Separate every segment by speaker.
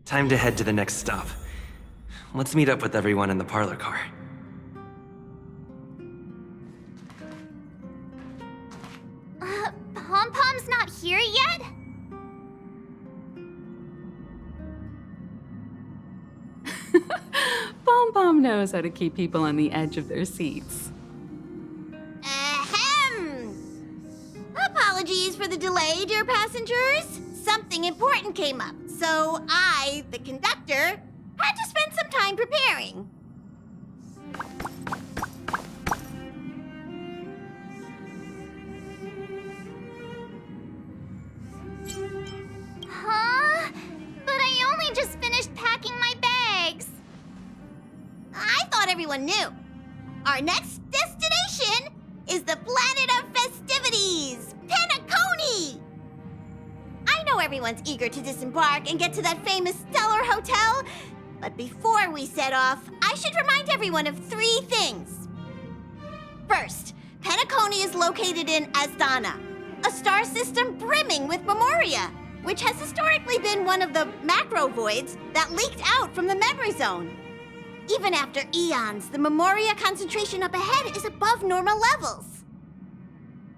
Speaker 1: Time to head to the next stop. Let's meet up with everyone in the parlor car.
Speaker 2: Pom-Pom's not here yet?
Speaker 3: Pom-Pom knows how to keep people on the edge of their seats.
Speaker 4: Ahem! Apologies for the delay, dear passengers. Something important came up, so I, the conductor, had to spend some time preparing.
Speaker 2: Huh? But I only just finished packing my bags.
Speaker 4: I thought everyone knew. Our next destination is the planet of festivities, Penacony! I know everyone's eager to disembark and get to that famous Stellar Hotel, but before we set off, I should remind everyone of 3 things. First, Penacony is located in Asdana, a star system brimming with memoria, which has historically been one of the macro voids that leaked out from the memory zone. Even after eons, the memoria concentration up ahead is above normal levels.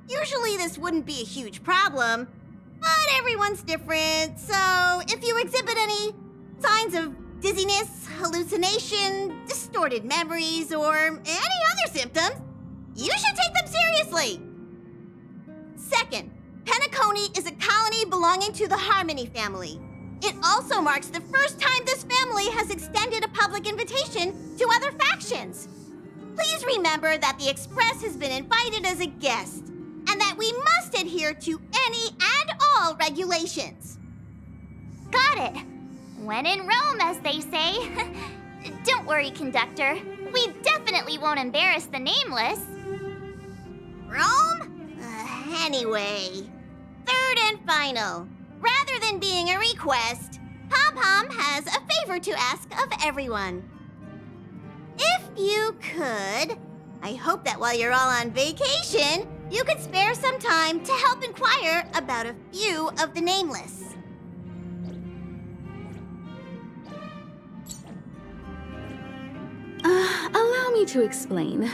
Speaker 4: Usually this wouldn't be a huge problem, but everyone's different, so if you exhibit any signs of dizziness, hallucination, distorted memories, or any other symptoms, you should take them seriously. Second, Penacony is a colony belonging to the Harmony family. It also marks the first time this family has extended a public invitation to other factions. Please remember that the Express has been invited as a guest, and that we must adhere to any and all regulations.
Speaker 2: Got it. When in Rome, as they say. Don't worry, conductor. We definitely won't embarrass the nameless.
Speaker 4: Rome? Anyway, third and final. Rather than being a request, Pom-Pom has a favor to ask of everyone. If you could, I hope that while you're all on vacation, you could spare some time to help inquire about a few of the nameless.
Speaker 3: Allow me to explain.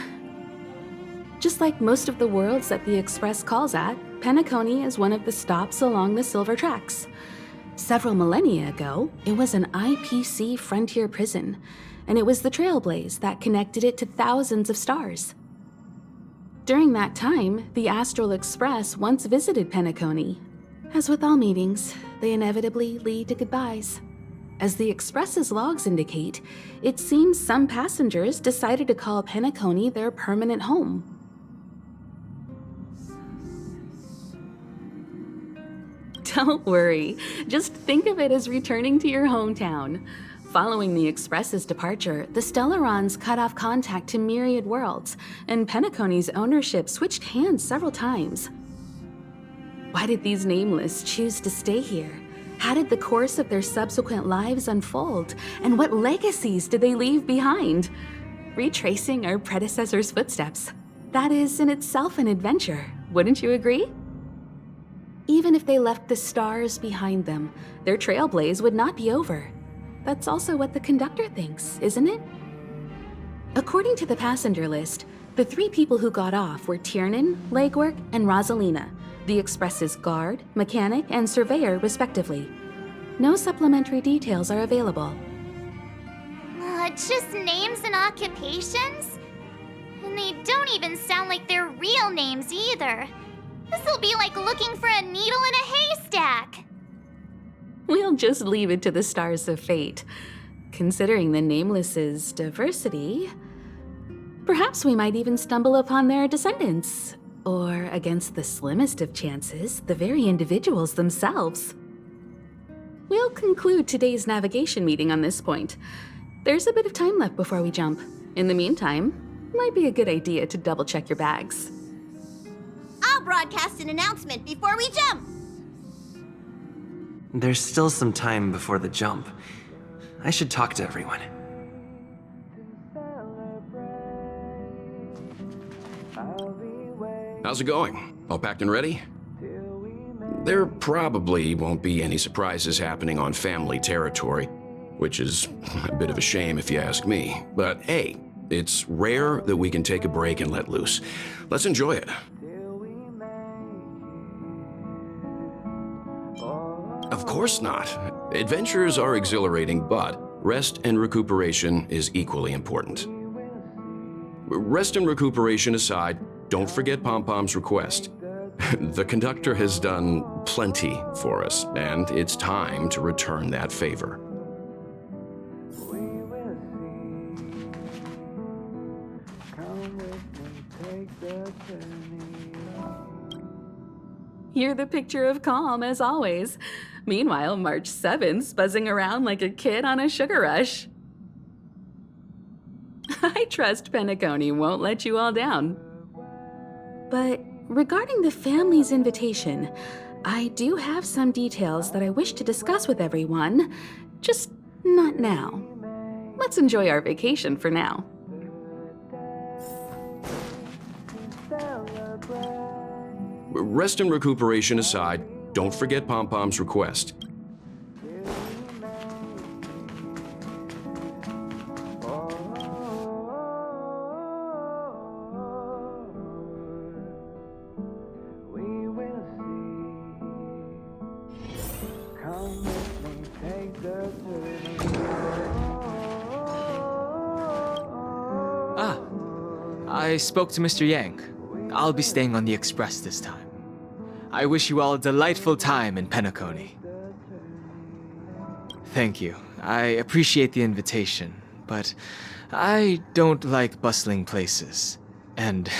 Speaker 3: Just like most of the worlds that the Express calls at, Penacony is one of the stops along the Silver Tracks. Several millennia ago, it was an IPC frontier prison, and it was the trailblaze that connected it to thousands of stars. During that time, the Astral Express once visited Penacony. As with all meetings, they inevitably lead to goodbyes. As the Express's logs indicate, it seems some passengers decided to call Penacony their permanent home. Don't worry, just think of it as returning to your hometown. Following the Express's departure, the Stellarons cut off contact to myriad worlds, and Penacony's ownership switched hands several times. Why did these nameless choose to stay here? How did the course of their subsequent lives unfold? And what legacies did they leave behind? Retracing our predecessors' footsteps. That is in itself an adventure, wouldn't you agree? Even if they left the stars behind them, their trailblaze would not be over. That's also what the conductor thinks, isn't it? According to the passenger list, the 3 people who got off were Tiernan, Legwork, and Rosalina, the Express's guard, mechanic, and surveyor, respectively. No supplementary details are available.
Speaker 2: Just names and occupations? And they don't even sound like their real names either. This'll be like looking for a needle in a haystack.
Speaker 3: We'll just leave it to the stars of fate. Considering the Nameless's diversity, perhaps we might even stumble upon their descendants. Or, against the slimmest of chances, the very individuals themselves. We'll conclude today's navigation meeting on this point. There's a bit of time left before we jump. In the meantime, might be a good idea to double-check your bags.
Speaker 4: I'll broadcast an announcement before we jump.
Speaker 1: There's still some time before the jump. I should talk to everyone.
Speaker 5: How's it going? All packed and ready? There probably won't be any surprises happening on family territory, which is a bit of a shame if you ask me. But hey, it's rare that we can take a break and let loose. Let's enjoy it. Of course not. Adventures are exhilarating, but rest and recuperation is equally important. Rest and recuperation aside, don't forget Pom-Pom's request. The conductor has done plenty for us, and it's time to return that favor.
Speaker 3: You're the picture of calm, as always. Meanwhile, March 7th's buzzing around like a kid on a sugar rush. I trust Penacony won't let you all down. But regarding the family's invitation, I do have some details that I wish to discuss with everyone, just not now. Let's enjoy our vacation for now.
Speaker 5: Rest and recuperation aside, don't forget Pom-Pom's request.
Speaker 6: I spoke to Mr. Yang. I'll be staying on the express this time. I wish you all a delightful time in Penacony. Thank you. I appreciate the invitation, but I don't like bustling places. And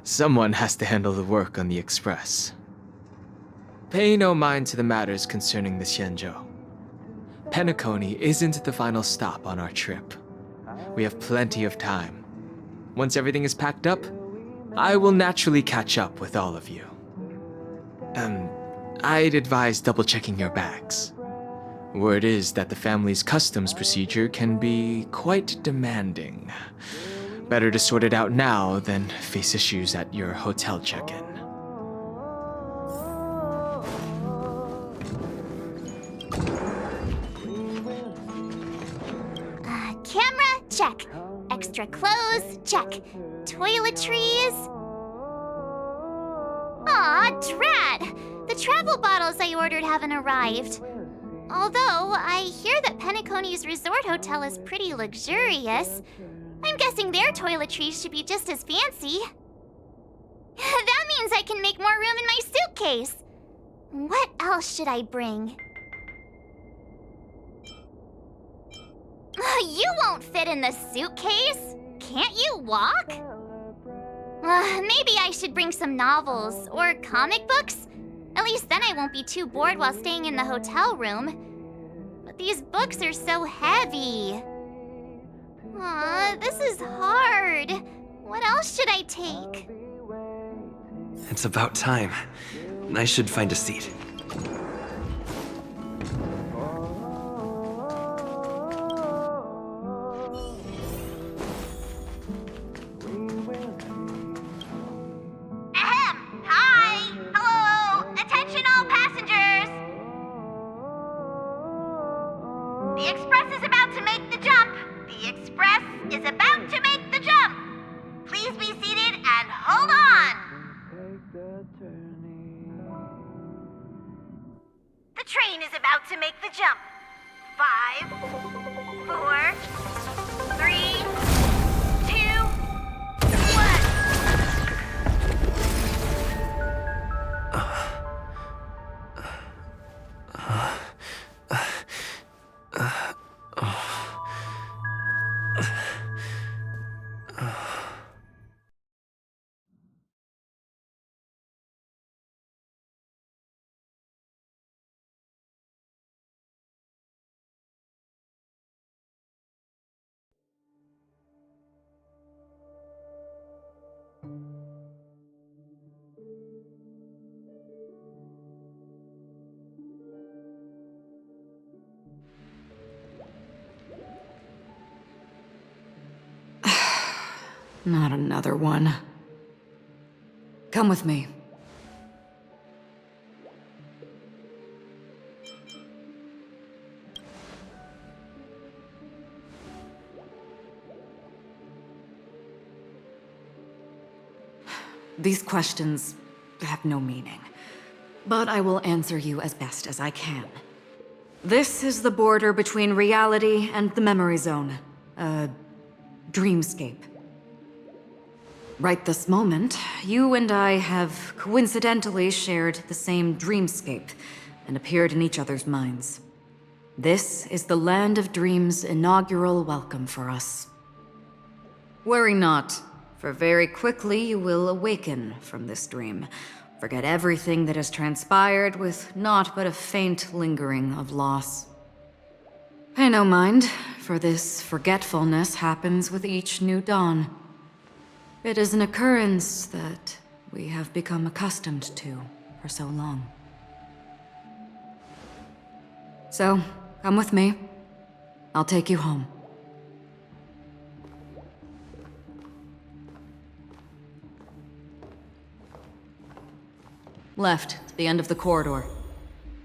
Speaker 6: someone has to handle the work on the express. Pay no mind to the matters concerning the Xianzhou. Penacony isn't the final stop on our trip. We have plenty of time. Once everything is packed up, I will naturally catch up with all of you. I'd advise double-checking your bags. Word is that the family's customs procedure can be quite demanding. Better to sort it out now than face issues at your hotel check-in.
Speaker 2: Camera, check. Extra clothes, check. Toiletries. Aw, drat! The travel bottles I ordered haven't arrived. Although, I hear that Penacony's resort hotel is pretty luxurious. I'm guessing their toiletries should be just as fancy. That means I can make more room in my suitcase. What else should I bring? You won't fit in the suitcase. Can't you walk? Maybe I should bring some novels or comic books. At least then I won't be too bored while staying in the hotel room. But these books are so heavy. Aw, this is hard. What else should I take?
Speaker 1: It's about time. I should find a seat.
Speaker 7: Not another one. Come with me. These questions have no meaning, but I will answer you as best as I can. This is the border between reality and the memory zone, a dreamscape. Right this moment, you and I have coincidentally shared the same dreamscape and appeared in each other's minds. This is the Land of Dreams' inaugural welcome for us. Worry not, for very quickly you will awaken from this dream. Forget everything that has transpired with naught but a faint lingering of loss. Pay no mind, for this forgetfulness happens with each new dawn. It is an occurrence that we have become accustomed to for so long. So, come with me. I'll take you home. Left, to the end of the corridor.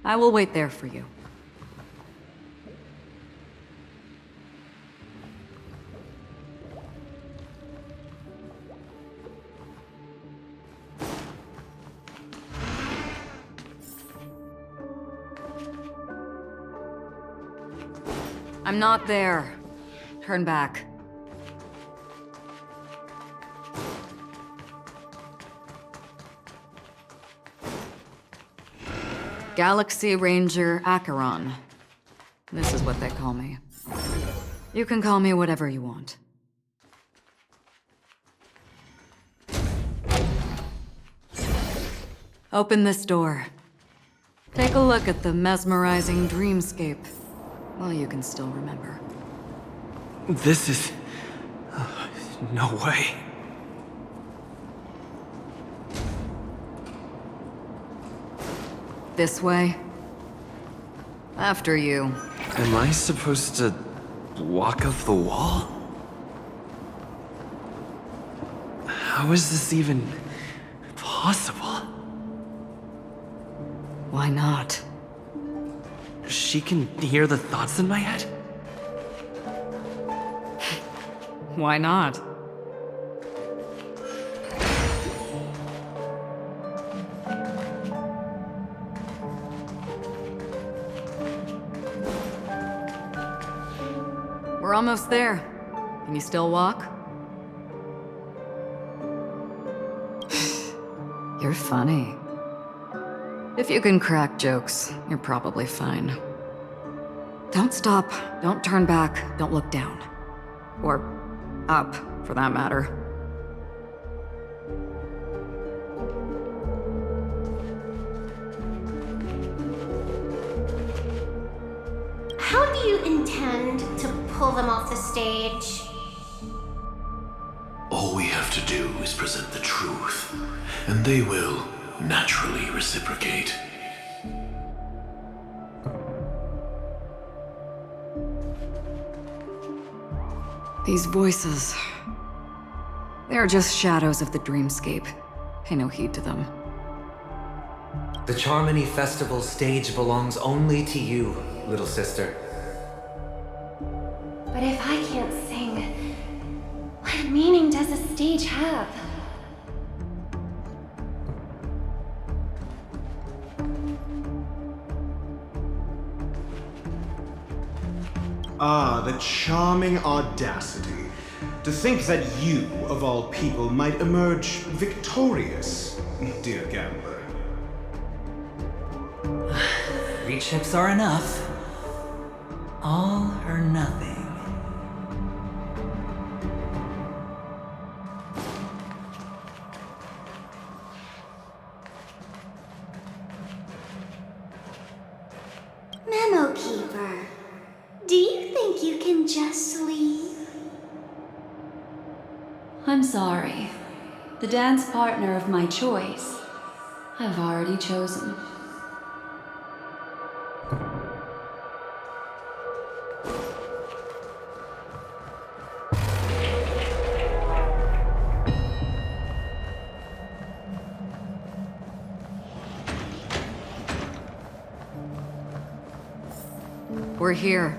Speaker 7: I will wait there for you. I'm not there. Turn back. Galaxy Ranger Acheron. This is what they call me. You can call me whatever you want. Open this door. Take a look at the mesmerizing dreamscape. Well, you can still remember.
Speaker 1: This is... no way.
Speaker 7: This way. After you.
Speaker 1: Am I supposed to walk up the wall? How is this even possible?
Speaker 7: Why not?
Speaker 1: She can hear the thoughts in my head?
Speaker 7: Why not? We're almost there. Can you still walk? You're funny. If you can crack jokes, you're probably fine. Don't stop, don't turn back, don't look down. Or up, for that matter.
Speaker 8: How do you intend to pull them off the stage?
Speaker 9: All we have to do is present the truth, and they will naturally reciprocate.
Speaker 7: These voices... they're just shadows of the dreamscape. Pay no heed to them.
Speaker 10: The Charmony Festival stage belongs only to you, little sister.
Speaker 8: But if I can't sing, what meaning does a stage have?
Speaker 11: Ah, the charming audacity. To think that you, of all people, might emerge victorious, dear gambler.
Speaker 10: 3 chips are enough. All or nothing.
Speaker 8: Memo Keeper, do you think you can just leave?
Speaker 3: I'm sorry. The dance partner of my choice, I've already chosen.
Speaker 7: we're here.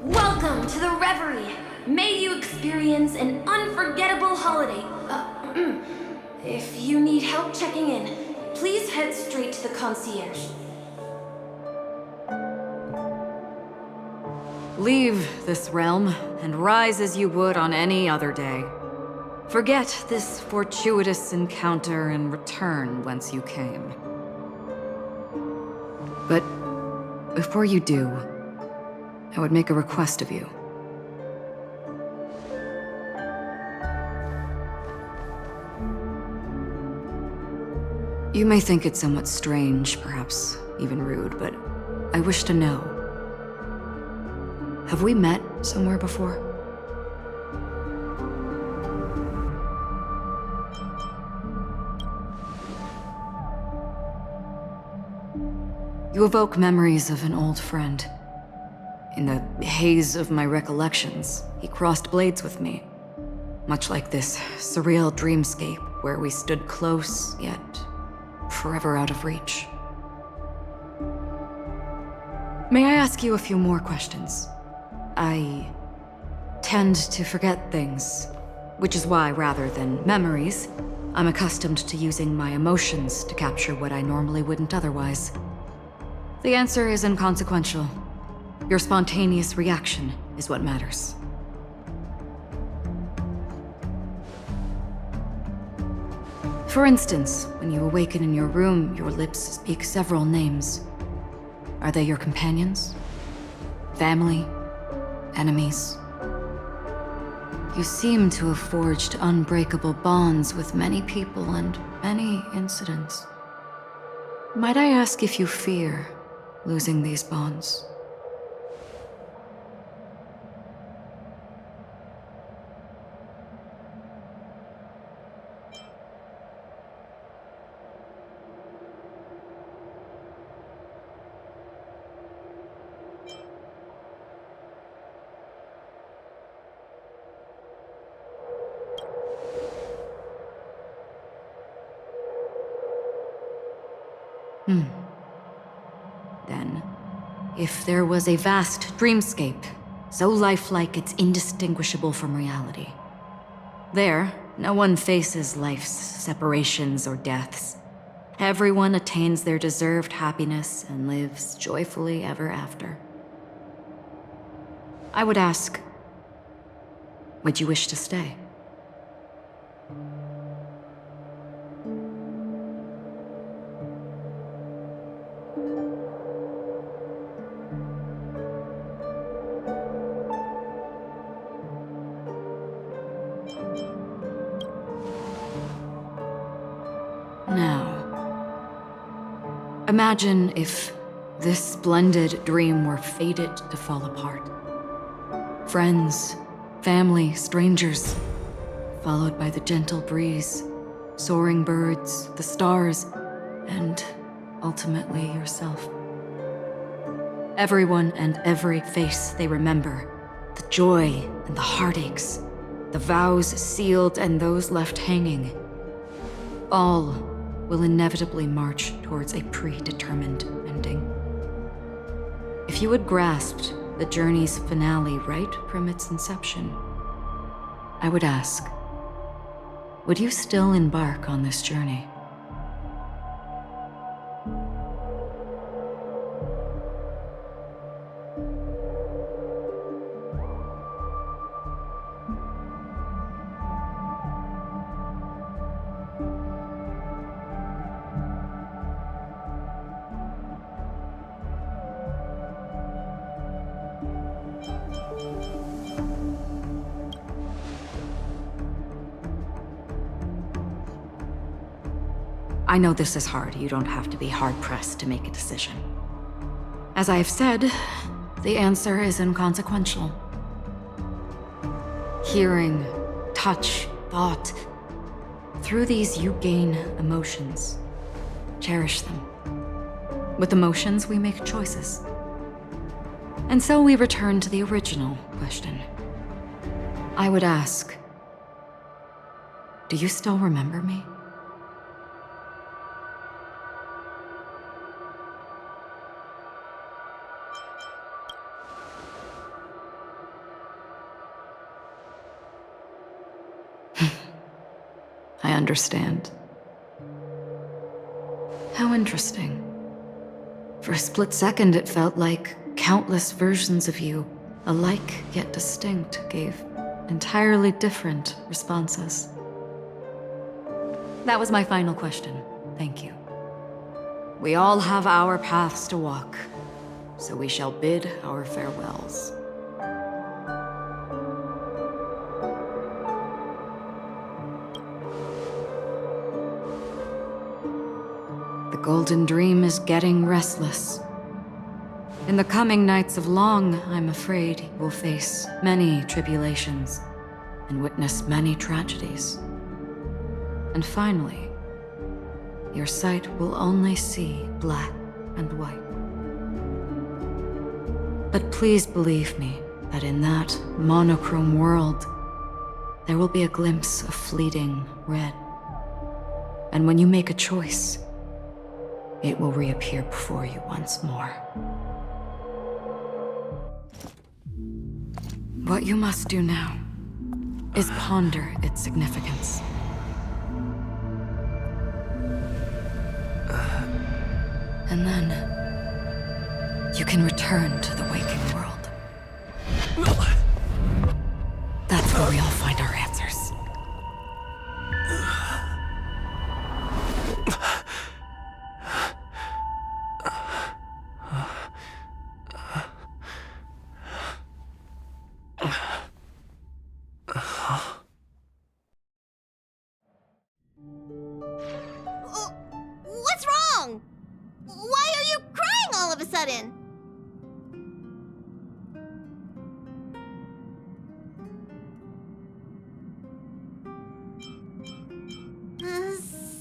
Speaker 8: Welcome to the Reverie. May you experience an unforgettable holiday. If you need help checking in, please head straight to the concierge.
Speaker 7: Leave this realm and rise as you would on any other day. Forget this fortuitous encounter and return whence you came. But before you do, I would make a request of you. You may think it somewhat strange, perhaps even rude, but I wish to know. Have we met somewhere before? You evoke memories of an old friend. In the haze of my recollections, he crossed blades with me. Much like this surreal dreamscape where we stood close, yet forever out of reach. May I ask you a few more questions? I tend to forget things, which is why, rather than memories, I'm accustomed to using my emotions to capture what I normally wouldn't otherwise. The answer is inconsequential. Your spontaneous reaction is what matters. For instance, when you awaken in your room, your lips speak several names. Are they your companions? Family? Enemies? You seem to have forged unbreakable bonds with many people and many incidents. Might I ask if you fear losing these bonds? Then, if there was a vast dreamscape, so lifelike it's indistinguishable from reality, there, no one faces life's separations or deaths. Everyone attains their deserved happiness and lives joyfully ever after. I would ask, would you wish to stay? Imagine if this splendid dream were fated to fall apart. Friends, family, strangers, followed by the gentle breeze, soaring birds, the stars, and ultimately yourself. Everyone and every face they remember, the joy and the heartaches, the vows sealed and those left hanging, all will inevitably march towards a predetermined ending. If you had grasped the journey's finale right from its inception, I would ask, would you still embark on this journey? I know this is hard. You don't have to be hard-pressed to make a decision. As I have said, the answer is inconsequential. Hearing, touch, thought. Through these you gain emotions. Cherish them. With emotions, we make choices. And so we return to the original question. I would ask, do you still remember me? I understand. How interesting. For a split second, it felt like countless versions of you, alike yet distinct, gave entirely different responses. That was my final question. Thank you. We all have our paths to walk, so we shall bid our farewells. The Golden Dream is getting restless. In the coming nights of Long, I'm afraid you will face many tribulations and witness many tragedies. And finally, your sight will only see black and white. But please believe me that in that monochrome world, there will be a glimpse of fleeting red. And when you make a choice, it will reappear before you once more. What you must do now is ponder its significance. And then you can return to the waking world. That's where we all find our answers.
Speaker 4: What's wrong? Why are you crying all of a sudden?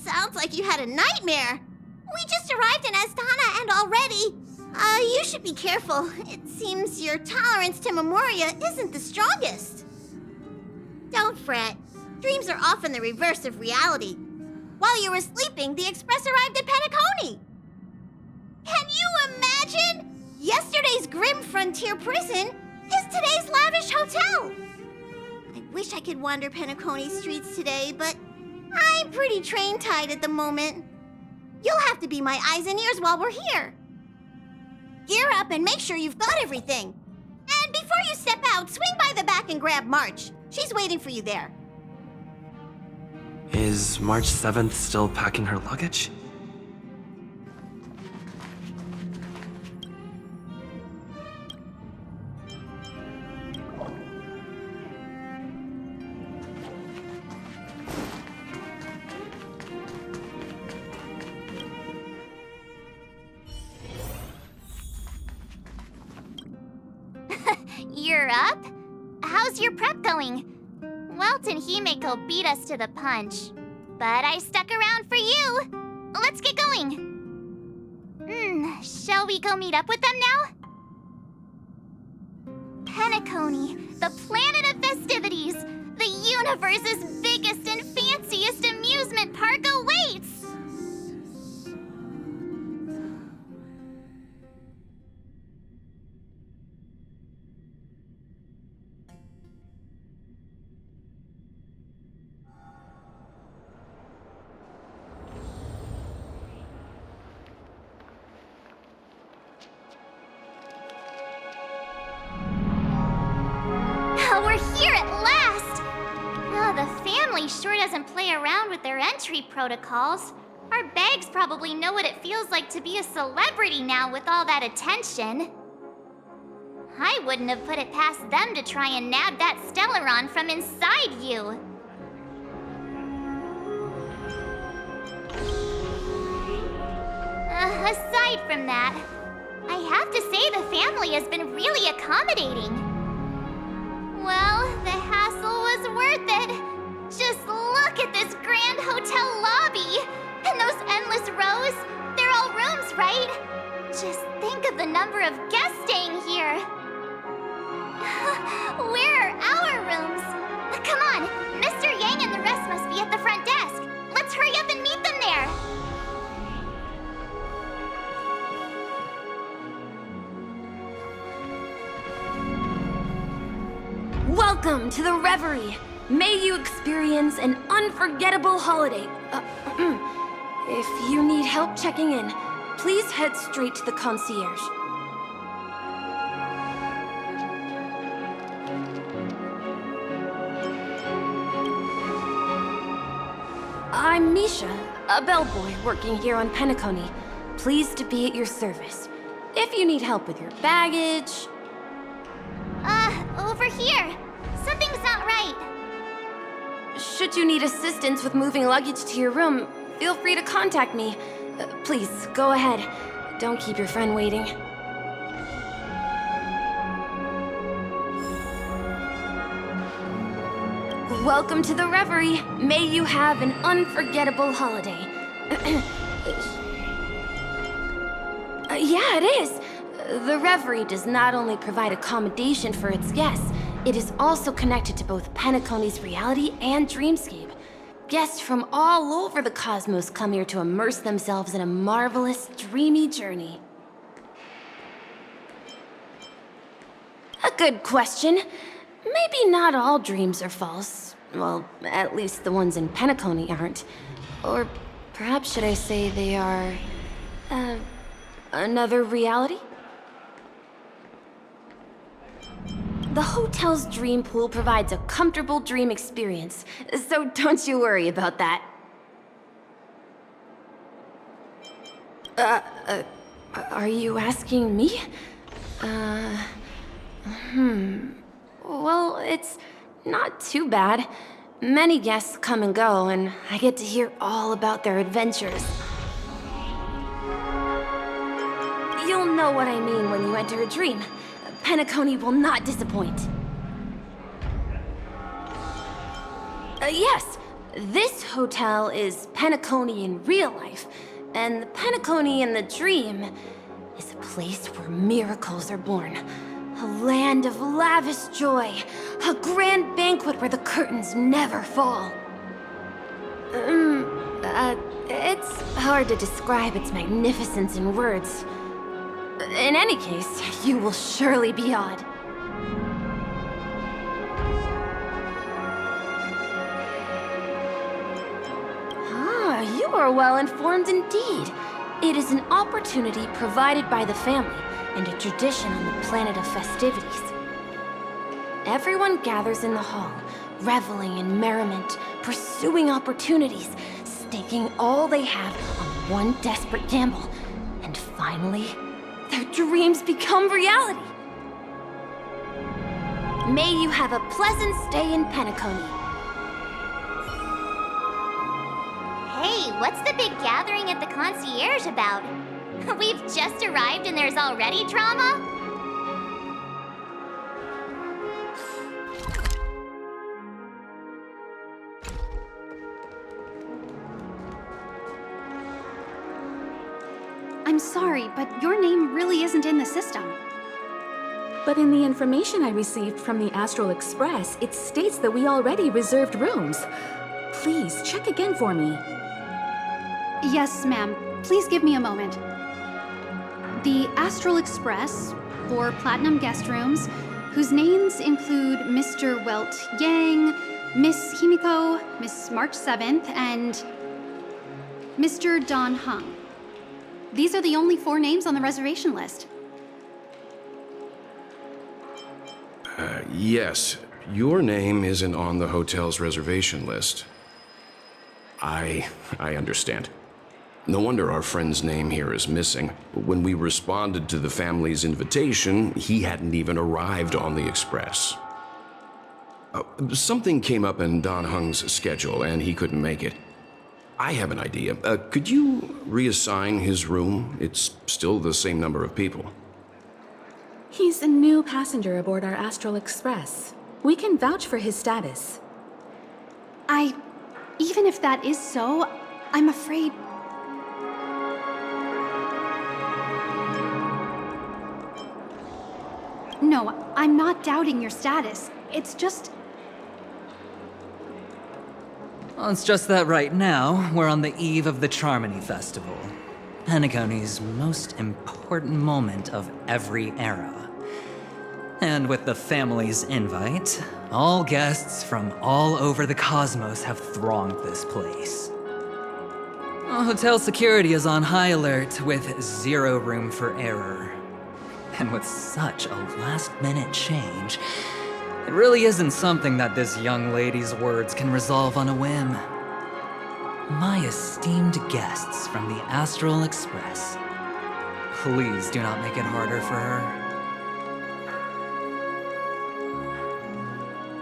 Speaker 4: Sounds like you had a nightmare. We just arrived in Astana and already... you should be careful. It seems your tolerance to Memoria isn't the strongest. Don't fret. Dreams are often the reverse of reality. While you were sleeping, the Express arrived at Penacony. Can you imagine? Yesterday's grim frontier prison is today's lavish hotel. I wish I could wander Penacony's streets today, but I'm pretty train-tied at the moment. You'll have to be my eyes and ears while we're here. Gear up and make sure you've got everything. And before you step out, swing by the back and grab March. She's waiting for you there.
Speaker 1: Is March 7th still packing her luggage?
Speaker 2: You're up? How's your prep going? Welt and Himeko beat us to the punch, but I stuck around for you. Let's get going. Shall we go meet up with them now? Penacony, the planet of festivities, the universe's biggest and fanciest amusement park awaits! We're here at last! Oh, the family sure doesn't play around with their entry protocols. Our bags probably know what it feels like to be a celebrity now with all that attention. I wouldn't have put it past them to try and nab that Stellaron from inside you. Aside from that, I have to say the family has been really accommodating. Well, the hassle was worth it. Just look at this grand hotel lobby. And those endless rows. They're all rooms, right? Just think of the number of guests staying here. Where are our rooms? Come on, Mr. Yang and the rest must be at the front desk. Let's hurry up and meet them there.
Speaker 8: Welcome to the Reverie. May you experience an unforgettable holiday. If you need help checking in, please head straight to the concierge. I'm Misha, a bellboy working here on Penacony. Pleased to be at your service. If you need help with your baggage...
Speaker 2: Over here. Something's not right.
Speaker 8: Should you need assistance with moving luggage to your room, feel free to contact me. Please, go ahead. Don't keep your friend waiting. Welcome to the Reverie. May you have an unforgettable holiday. Yeah, it is. The Reverie does not only provide accommodation for its guests, it is also connected to both Penacony's reality and dreamscape. Guests from all over the cosmos come here to immerse themselves in a marvelous, dreamy journey. A good question. Maybe not all dreams are false. Well, at least the ones in Penacony aren't. Or perhaps should I say they are... another reality? The hotel's dream pool provides a comfortable dream experience, so don't you worry about that. Are you asking me? Well, it's not too bad. Many guests come and go, and I get to hear all about their adventures. You'll know what I mean when you enter a dream. Penacony will not disappoint. Yes, this hotel is Penacony in real life, and the Penacony in the dream is a place where miracles are born. A land of lavish joy, a grand banquet where the curtains never fall. It's hard to describe its magnificence in words. In any case, you will surely be awed. You are well informed indeed. It is an opportunity provided by the family and a tradition on the planet of festivities. Everyone gathers in the hall, reveling in merriment, pursuing opportunities, staking all they have on one desperate gamble, and finally, their dreams become reality. May you have a pleasant stay in Penacony.
Speaker 2: Hey, what's the big gathering at the concierge about? We've just arrived and there's already drama?
Speaker 12: I'm sorry, but your name really isn't in the system.
Speaker 3: But in the information I received from the Astral Express, it states that we already reserved rooms. Please, check again for me.
Speaker 12: Yes, ma'am. Please give me a moment. The Astral Express, for Platinum guest rooms, whose names include Mr. Welt Yang, Miss Himiko, Miss March 7th, and Mr. Don Hung. These are the only 4 names on the reservation list.
Speaker 5: Yes. Your name isn't on the hotel's reservation list. I understand. No wonder our friend's name here is missing. When we responded to the family's invitation, he hadn't even arrived on the express. Something came up in Don Hung's schedule, and he couldn't make it. I have an idea. Could you reassign his room? It's still the same number of people.
Speaker 3: He's a new passenger aboard our Astral Express. We can vouch for his status.
Speaker 12: Even if that is so, I'm afraid... No, I'm not doubting your status. It's just...
Speaker 13: Well, it's just that right now, we're on the eve of the Charmony Festival. Penacony's most important moment of every era. And with the family's invite, all guests from all over the cosmos have thronged this place. Hotel security is on high alert with zero room for error. And with such a last-minute change, it really isn't something that this young lady's words can resolve on a whim. My esteemed guests from the Astral Express, please do not make it harder for her.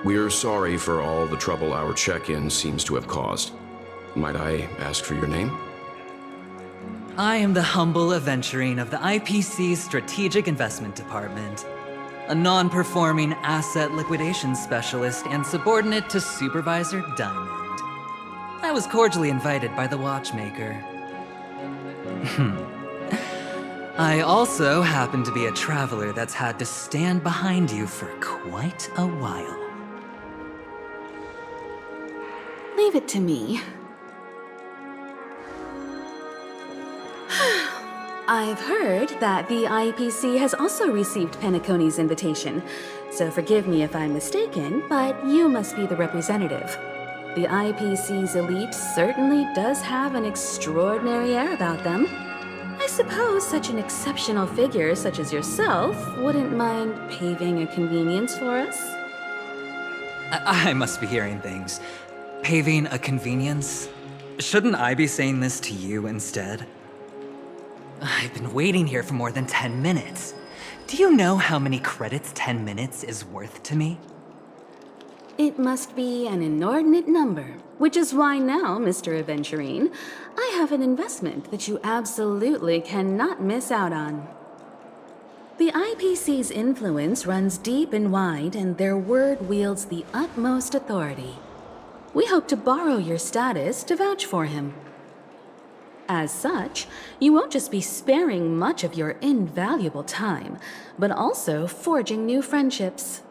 Speaker 5: We're sorry for all the trouble our check-in seems to have caused. Might I ask for your name?
Speaker 13: I am the humble aventurine of the IPC's Strategic Investment Department, a non-performing asset liquidation specialist and subordinate to Supervisor Diamond. I was cordially invited by the watchmaker. I also happen to be a traveler that's had to stand behind you for quite a while.
Speaker 3: Leave it to me. I've heard that the IPC has also received Penacony's invitation, so forgive me if I'm mistaken, but you must be the representative. The IPC's elite certainly does have an extraordinary air about them. I suppose such an exceptional figure such as yourself wouldn't mind paving a convenience for us?
Speaker 13: I must be hearing things. Paving a convenience? Shouldn't I be saying this to you instead? I've been waiting here for more than 10 minutes. Do you know how many credits 10 minutes is worth to me?
Speaker 3: It must be an inordinate number, which is why now, Mr. Aventurine, I have an investment that you absolutely cannot miss out on. The IPC's influence runs deep and wide, and their word wields the utmost authority. We hope to borrow your status to vouch for him. As such, you won't just be sparing much of your invaluable time, but also forging new friendships.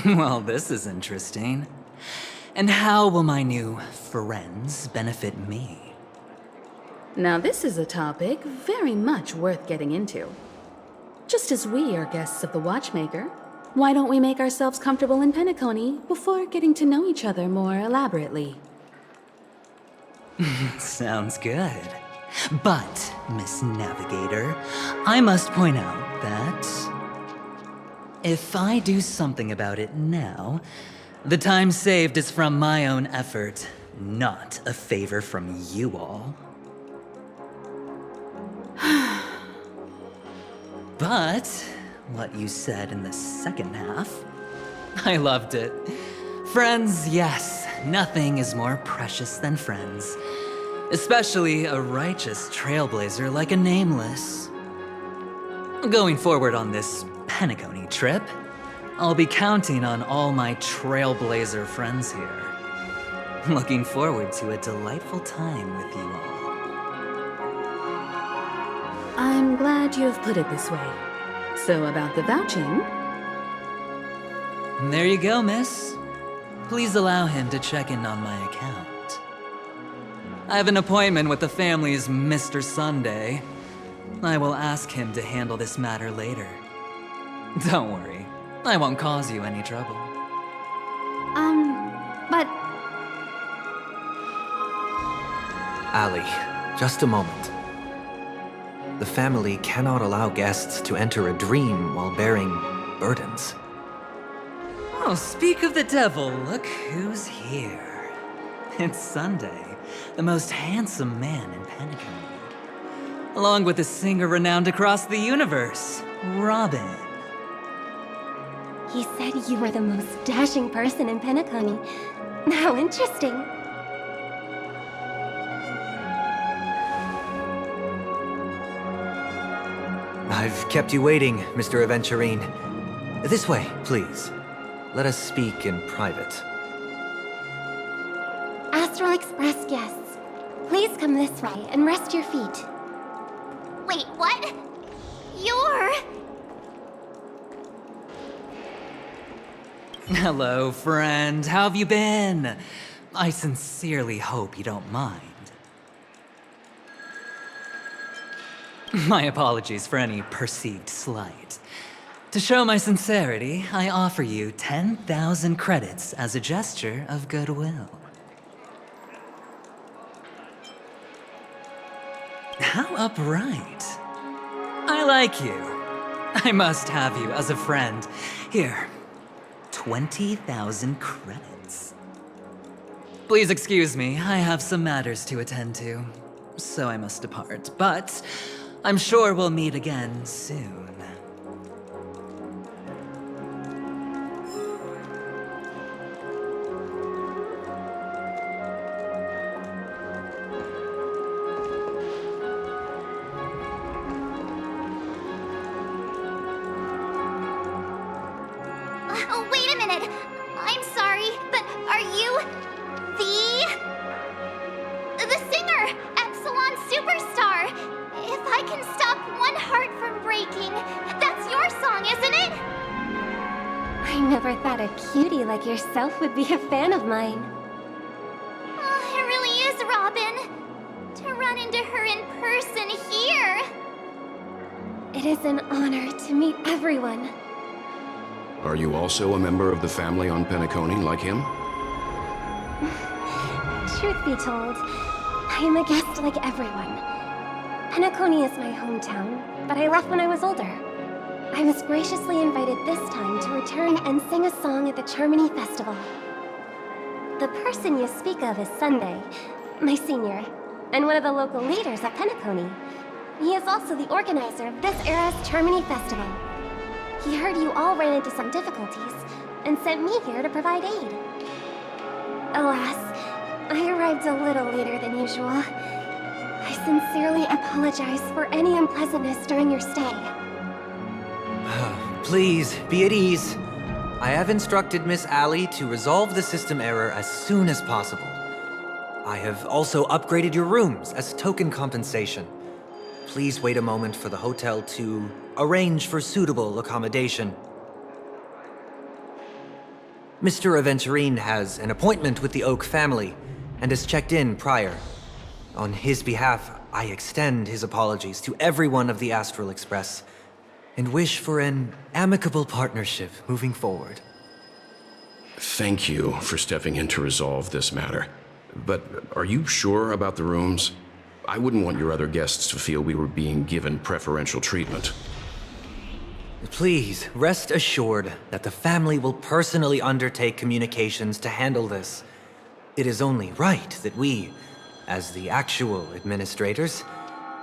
Speaker 13: Well, this is interesting. And how will my new friends benefit me?
Speaker 3: Now this is a topic very much worth getting into. Just as we are guests of the Watchmaker, why don't we make ourselves comfortable in Penacony before getting to know each other more elaborately?
Speaker 13: Sounds good. But, Miss Navigator, I must point out that if I do something about it now, the time saved is from my own effort, not a favor from you all. But what you said in the second half, I loved it. Friends, yes, nothing is more precious than friends. Especially a righteous trailblazer like a Nameless. Going forward on this Penacony trip, I'll be counting on all my trailblazer friends here. Looking forward to a delightful time with you all.
Speaker 3: I'm glad you have put it this way. So about the vouching...
Speaker 13: There you go, miss. Please allow him to check in on my account. I have an appointment with the family's Mr. Sunday. I will ask him to handle this matter later. Don't worry, I won't cause you any trouble.
Speaker 12: But...
Speaker 10: Ali, just a moment. The family cannot allow guests to enter a dream while bearing burdens.
Speaker 13: Oh, speak of the devil, look who's here. It's Sunday, the most handsome man in Penacony. Along with a singer renowned across the universe, Robin.
Speaker 8: He said you were the most dashing person in Penacony. How interesting.
Speaker 10: I've kept you waiting, Mr. Aventurine. This way, please. Let us speak in private.
Speaker 8: Astral Express guests, please come this way and rest your feet.
Speaker 2: Wait, what? You're...
Speaker 13: Hello, friend. How have you been? I sincerely hope you don't mind. My apologies for any perceived slight. To show my sincerity, I offer you 10,000 credits as a gesture of goodwill. How upright. I like you. I must have you as a friend. Here, 20,000 credits. Please excuse me, I have some matters to attend to, so I must depart, but I'm sure we'll meet again soon.
Speaker 2: Oh, wait a minute. I'm sorry, but are you the singer, Epsilon Superstar? If I can stop one heart from breaking, that's your song, isn't it?
Speaker 8: I never thought a cutie like yourself would be a fan of mine.
Speaker 2: Oh, it really is, Robin. To run into her in person here.
Speaker 8: It is an honor to meet everyone.
Speaker 5: Are you also a member of the family on Penacony like him?
Speaker 8: Truth be told, I am a guest like everyone. Penacony is my hometown, but I left when I was older. I was graciously invited this time to return and sing a song at the Charmony Festival. The person you speak of is Sunday, my senior, and one of the local leaders at Penacony. He is also the organizer of this era's Charmony Festival. He heard you all ran into some difficulties, and sent me here to provide aid. Alas, I arrived a little later than usual. I sincerely apologize for any unpleasantness during your stay.
Speaker 10: Please, be at ease. I have instructed Miss Allie to resolve the system error as soon as possible. I have also upgraded your rooms as token compensation. Please wait a moment for the hotel to arrange for suitable accommodation. Mr. Aventurine has an appointment with the Oak family and has checked in prior. On his behalf, I extend his apologies to everyone of the Astral Express and wish for an amicable partnership moving forward.
Speaker 5: Thank you for stepping in to resolve this matter. But are you sure about the rooms? I wouldn't want your other guests to feel we were being given preferential treatment.
Speaker 10: Please, rest assured that the family will personally undertake communications to handle this. It is only right that we, as the actual administrators,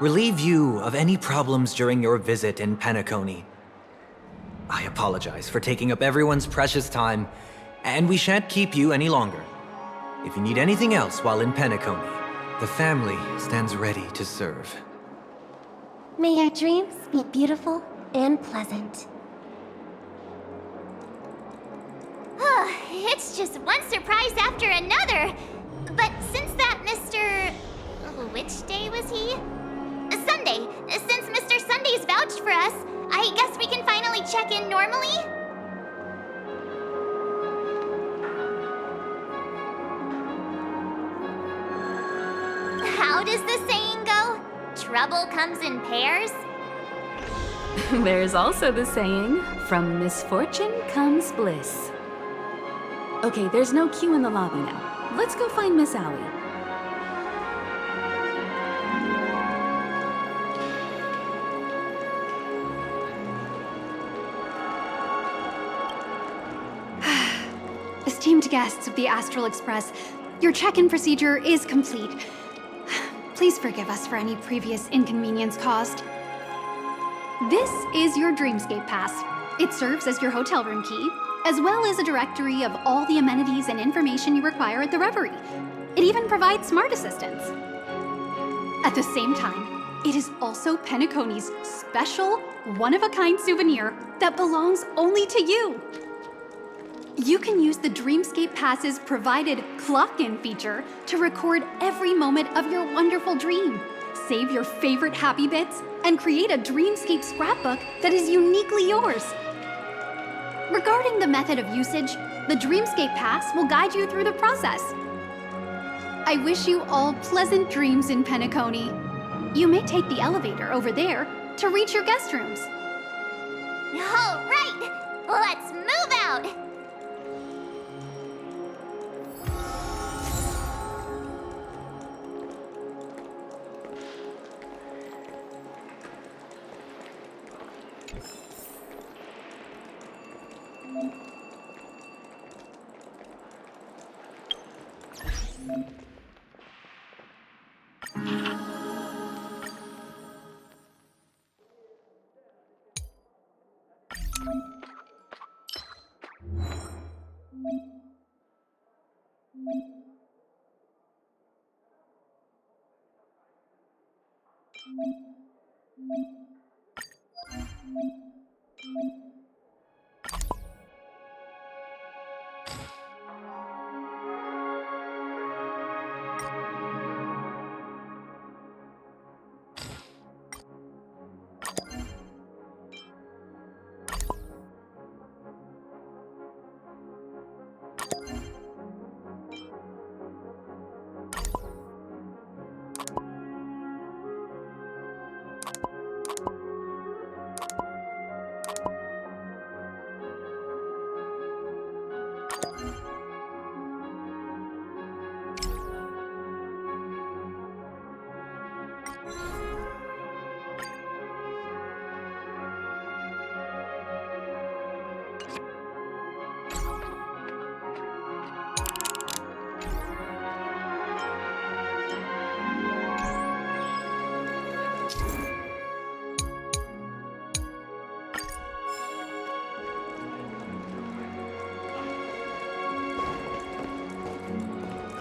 Speaker 10: relieve you of any problems during your visit in Penacony. I apologize for taking up everyone's precious time, and we shan't keep you any longer. If you need anything else while in Penacony, the family stands ready to serve.
Speaker 8: May your dreams be beautiful and pleasant.
Speaker 2: It's just one surprise after another. But since that Mr. Which day was he? Sunday. Since Mr. Sunday's vouched for us, I guess we can finally check in normally? How does the saying go? Trouble comes in pairs?
Speaker 3: There's also the saying, from misfortune comes bliss. Okay, there's no queue in the lobby now. Let's go find Miss Allie.
Speaker 12: Esteemed guests of the Astral Express, your check-in procedure is complete. Please forgive us for any previous inconvenience caused. This is your Dreamscape Pass. It serves as your hotel room key, as well as a directory of all the amenities and information you require at the Reverie. It even provides smart assistants. At the same time, it is also Penacony's special, one-of-a-kind souvenir that belongs only to you. You can use the Dreamscape Pass's provided clock-in feature to record every moment of your wonderful dream, save your favorite happy bits, and create a Dreamscape scrapbook that is uniquely yours. Regarding the method of usage, the Dreamscape Pass will guide you through the process. I wish you all pleasant dreams in Penacony. You may take the elevator over there to reach your guest rooms.
Speaker 2: All right, let's move out.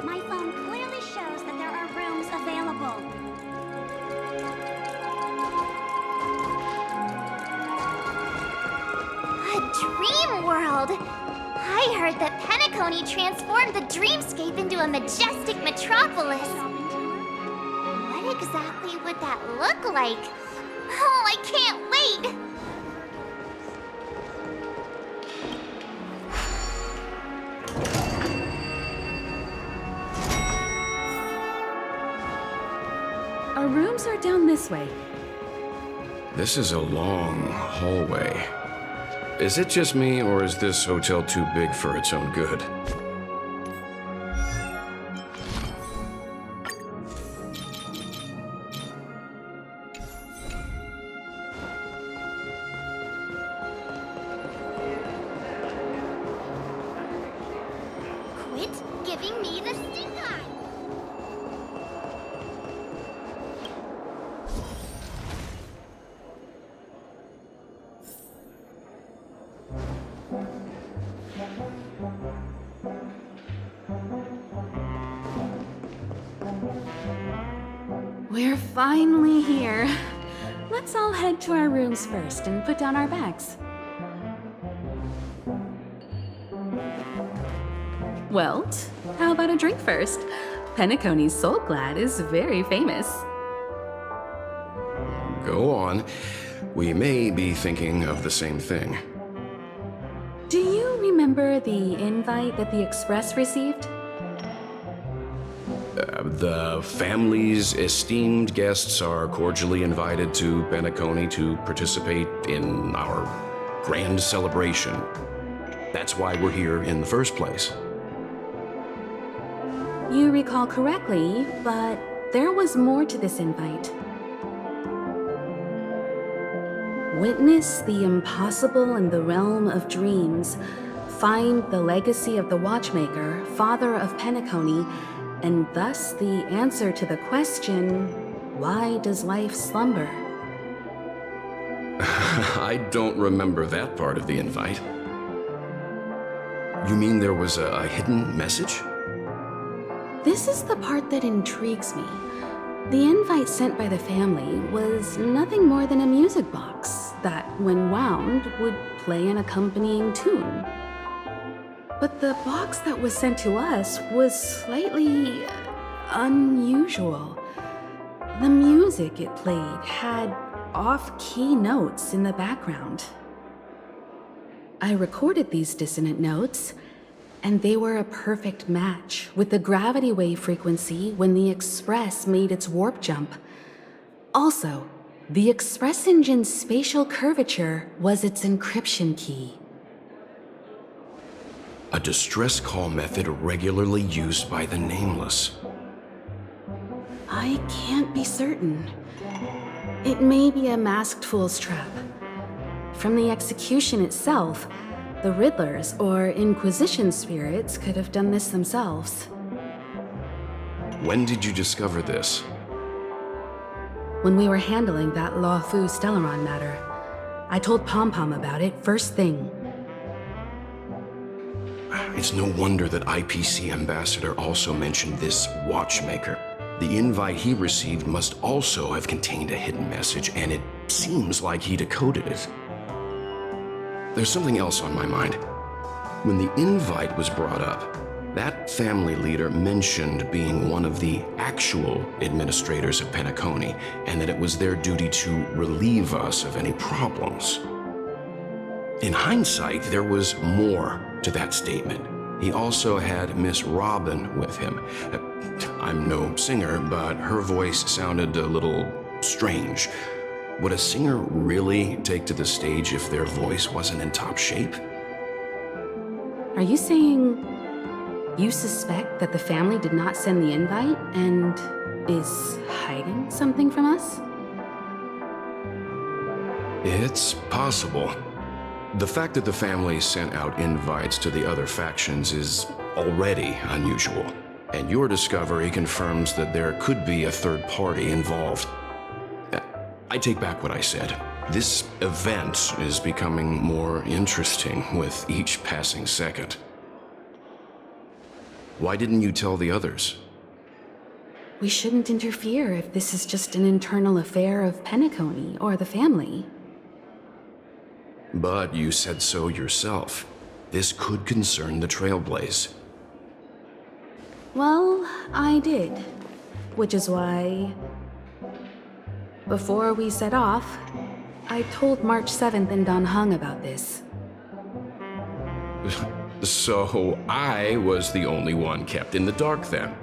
Speaker 4: My phone clearly shows that there are rooms available.
Speaker 2: A dream world! I heard that Penacony transformed the dreamscape into a majestic metropolis. What exactly would that look like? Oh, I can't wait!
Speaker 3: Our rooms are down this way.
Speaker 5: This is a long hallway. Is it just me, or is this hotel too big for its own good?
Speaker 2: Quit giving me the stink eye!
Speaker 3: We're finally here. Let's all head to our rooms first and put down our bags. Welt, how about a drink first? Penacony's Soul Glad is very famous.
Speaker 5: Go on. We may be thinking of the same thing.
Speaker 3: Do you remember the invite that the Express received?
Speaker 5: The family's esteemed guests are cordially invited to Penacony to participate in our grand celebration. That's why we're here in the first place.
Speaker 3: You recall correctly, but there was more to this invite. Witness the impossible in the realm of dreams. Find the legacy of the Watchmaker, father of Penacony, and thus the answer to the question, why does life slumber?
Speaker 5: I don't remember that part of the invite. You mean there was a hidden message?
Speaker 3: This is the part that intrigues me. The invite sent by the family was nothing more than a music box that, when wound, would play an accompanying tune. But the box that was sent to us was slightly unusual. The music it played had off-key notes in the background. I recorded these dissonant notes, and they were a perfect match with the gravity wave frequency when the Express made its warp jump. Also, the Express engine's spatial curvature was its encryption key.
Speaker 5: A distress call method regularly used by the Nameless.
Speaker 3: I can't be certain. It may be a masked fool's trap. From the execution itself, the Riddlers or Inquisition spirits could have done this themselves.
Speaker 5: When did you discover this?
Speaker 3: When we were handling that Law Fu Stellaron matter, I told Pom Pom about it first thing.
Speaker 5: It's no wonder that IPC Ambassador also mentioned this watchmaker. The invite he received must also have contained a hidden message, and it seems like he decoded it. There's something else on my mind. When the invite was brought up, that family leader mentioned being one of the actual administrators of Penacony, and that it was their duty to relieve us of any problems. In hindsight, there was more to that statement. He also had Miss Robin with him. I'm no singer, but her voice sounded a little strange. Would a singer really take to the stage if their voice wasn't in top shape?
Speaker 3: Are you saying you suspect that the family did not send the invite and is hiding something from us?
Speaker 5: It's possible. The fact that the family sent out invites to the other factions is already unusual, and your discovery confirms that there could be a third party involved. I take back what I said. This event is becoming more interesting with each passing second. Why didn't you tell the others?
Speaker 3: We shouldn't interfere if this is just an internal affair of Penacony or the family.
Speaker 5: But you said so yourself. This could concern the Trailblaze.
Speaker 3: Well, I did. Which is why, before we set off, I told March 7th and Don Hung about this.
Speaker 5: So I was the only one kept in the dark then.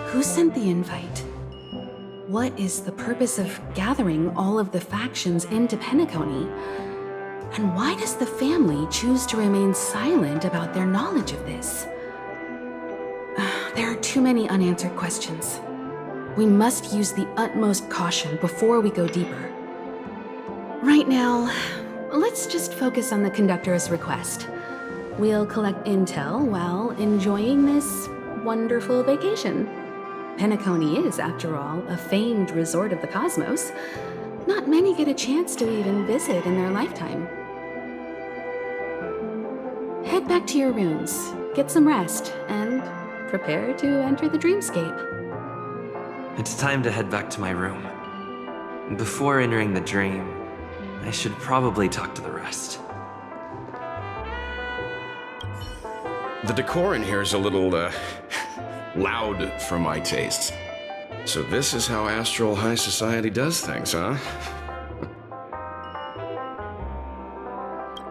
Speaker 3: Who sent the invite? What is the purpose of gathering all of the factions into Penacony? And why does the family choose to remain silent about their knowledge of this? There are too many unanswered questions. We must use the utmost caution before we go deeper. Right now, let's just focus on the conductor's request. We'll collect intel while enjoying this wonderful vacation. Penacony is, after all, a famed resort of the cosmos. Not many get a chance to even visit in their lifetime. Head back to your rooms, get some rest, and prepare to enter the dreamscape.
Speaker 1: It's time to head back to my room. Before entering the dream, I should probably talk to the rest.
Speaker 5: The decor in here is a little, loud for my tastes. So this is how Astral High Society does things, huh?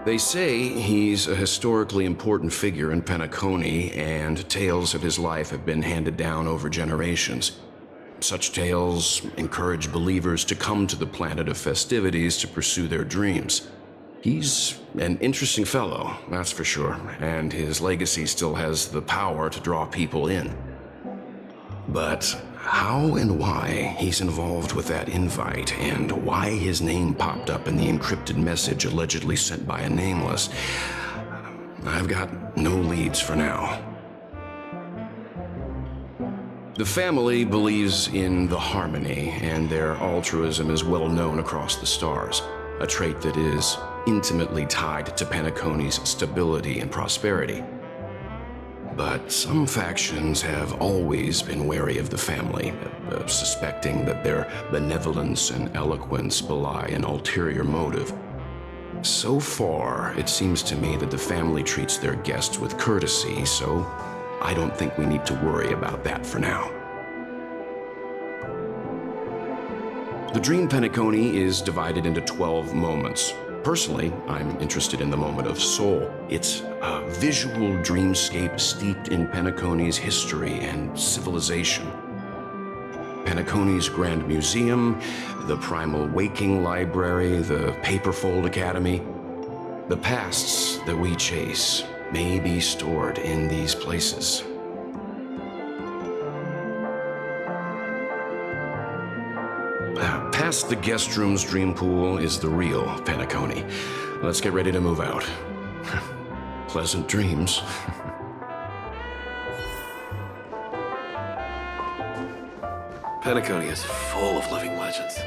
Speaker 5: They say he's a historically important figure in Penacony, and tales of his life have been handed down over generations. Such tales encourage believers to come to the planet of festivities to pursue their dreams. He's an interesting fellow, that's for sure, and his legacy still has the power to draw people in. But how and why he's involved with that invite, and why his name popped up in the encrypted message allegedly sent by a Nameless, I've got no leads for now. The family believes in the Harmony, and their altruism is well known across the stars, a trait that is intimately tied to Penacony's stability and prosperity. But some factions have always been wary of the family, suspecting that their benevolence and eloquence belie an ulterior motive. So far, it seems to me that the family treats their guests with courtesy, so I don't think we need to worry about that for now. The Dream Penacony is divided into 12 moments. Personally, I'm interested in the moment of Soul. It's a visual dreamscape steeped in Penacony's history and civilization. Penacony's Grand Museum, the Primal Waking Library, the Paperfold Academy. The pasts that we chase may be stored in these places. Past the guest room's dream pool is the real Penacony. Let's get ready to move out. Pleasant dreams.
Speaker 9: Penacony is full of living legends.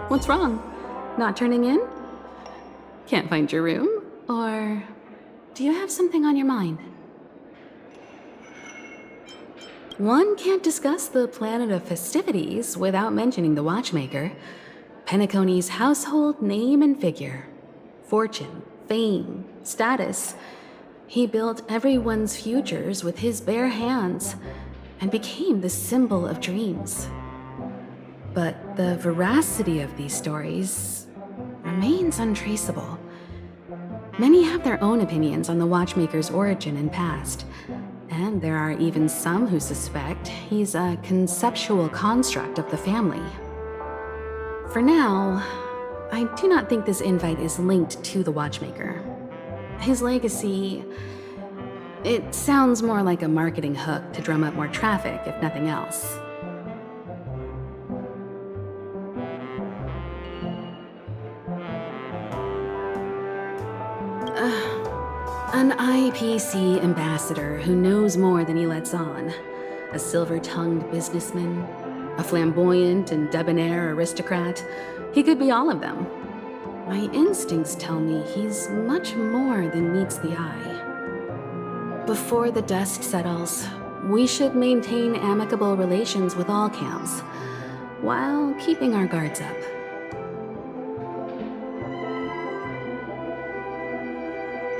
Speaker 3: What's wrong? Not turning in? Can't find your room? Or do you have something on your mind? One can't discuss the planet of festivities without mentioning the Watchmaker, Penacony's household name and figure. Fortune, fame, status. He built everyone's futures with his bare hands and became the symbol of dreams. But the veracity of these stories remains untraceable. Many have their own opinions on the Watchmaker's origin and past, and there are even some who suspect he's a conceptual construct of the family. For now, I do not think this invite is linked to the Watchmaker. His legacy, it sounds more like a marketing hook to drum up more traffic, if nothing else. An IPC ambassador who knows more than he lets on. A silver-tongued businessman. A flamboyant and debonair aristocrat. He could be all of them. My instincts tell me he's much more than meets the eye. Before the dust settles, we should maintain amicable relations with all camps, while keeping our guards up.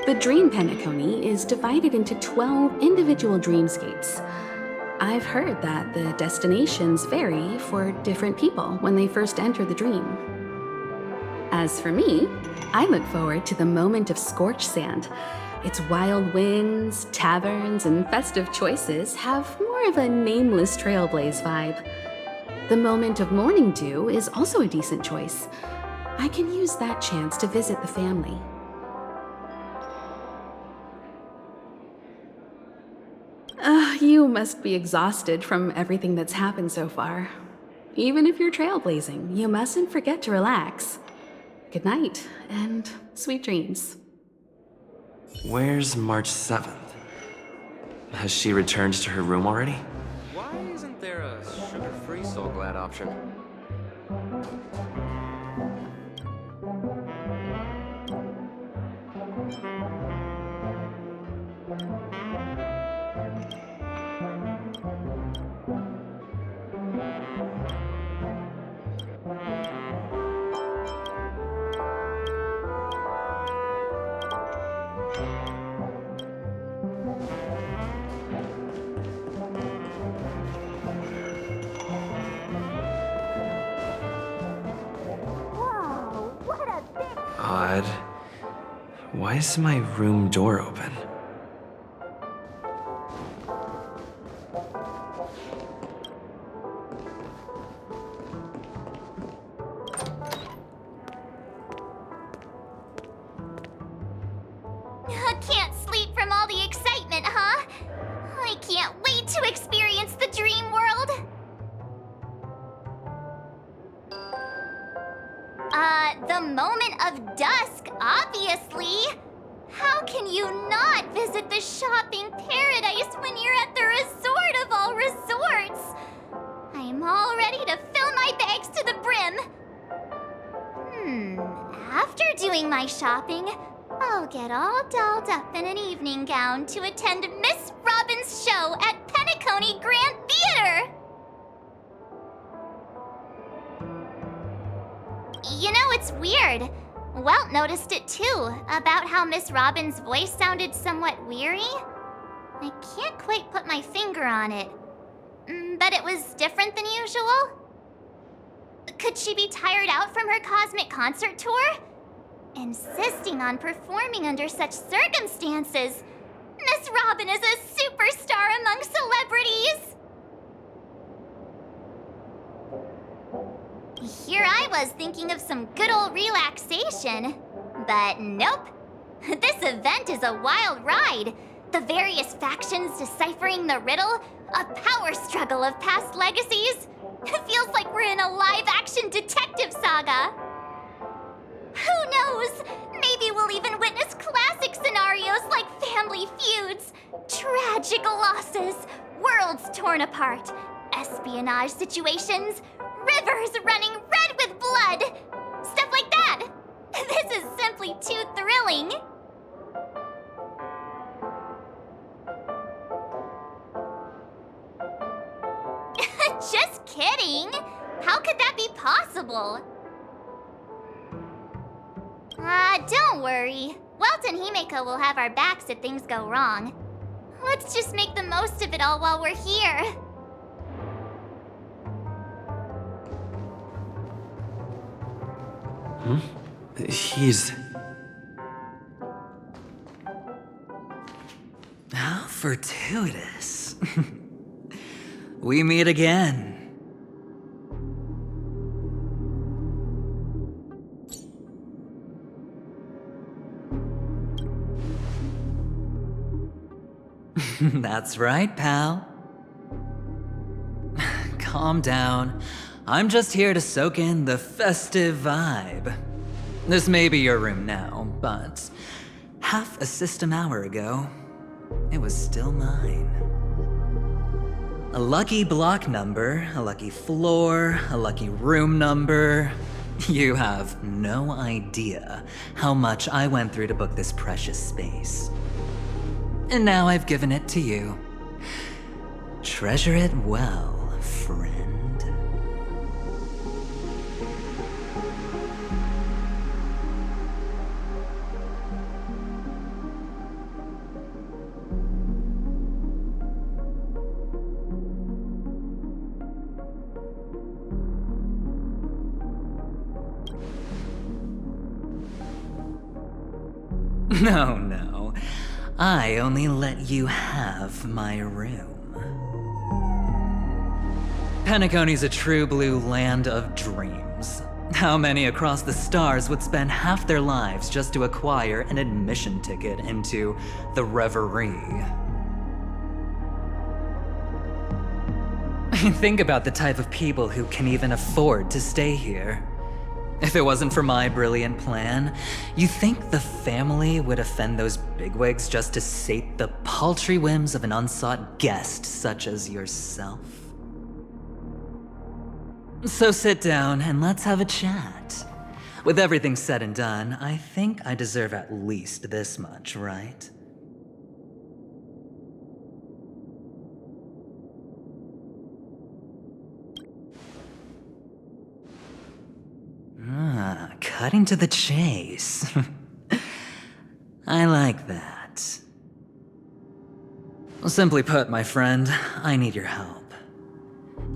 Speaker 3: The Dream Penacony is divided into 12 individual dreamscapes. I've heard that the destinations vary for different people when they first enter the dream. As for me, I look forward to the moment of scorched sand. Its wild winds, taverns, and festive choices have more of a nameless trailblaze vibe. The moment of morning dew is also a decent choice. I can use that chance to visit the family. You must be exhausted from everything that's happened so far. Even if you're trailblazing, you mustn't forget to relax. Good night, and sweet dreams.
Speaker 1: Where's March 7th? Has she returned to her room already?
Speaker 10: Why isn't there a sugar-free Soul Glad option?
Speaker 1: Odd. Why is my room door open?
Speaker 2: Can't sleep from all the excitement, huh? I can't wait to experience the dream world. The moment of dusk, obviously. How can you not visit the shopping paradise when you're at the resort of all resorts? I am all ready to fill my bags to the brim. After doing my shopping, I'll get all dolled up in an evening gown to attend Miss Robin's show at Penacony Grand Theater. You know, it's weird. Welt noticed it too, about how Miss Robin's voice sounded somewhat weary. I can't quite put my finger on it, but it was different than usual. Could she be tired out from her cosmic concert tour? Insisting on performing under such circumstances. Miss Robin is a superstar among celebrities! Here I was thinking of some good old relaxation. But nope. This event is a wild ride. The various factions deciphering the riddle, a power struggle of past legacies. It feels like we're in a live-action detective saga. Who knows? Maybe we'll even witness classic scenarios like family feuds, tragic losses, worlds torn apart, espionage situations, rivers running red with blood. Stuff like that. This is simply too thrilling. Just kidding. How could that be possible? Don't worry. Welt and Himeko will have our backs if things go wrong. Let's just make the most of it all while we're here.
Speaker 1: He's...
Speaker 13: How fortuitous. We meet again. That's right, pal. Calm down. I'm just here to soak in the festive vibe. This may be your room now, but half a system hour ago, it was still mine. A lucky block number, a lucky floor, a lucky room number. You have no idea how much I went through to book this precious space. And now I've given it to you. Treasure it well, friend. No. I only let you have my room. Penacony's a true blue land of dreams. How many across the stars would spend half their lives just to acquire an admission ticket into the Reverie? Think about the type of people who can even afford to stay here. If it wasn't for my brilliant plan, you think the family would offend those bigwigs just to sate the paltry whims of an unsought guest such as yourself? So sit down and let's have a chat. With everything said and done, I think I deserve at least this much, right? Cutting to the chase. I like that. Simply put, my friend, I need your help.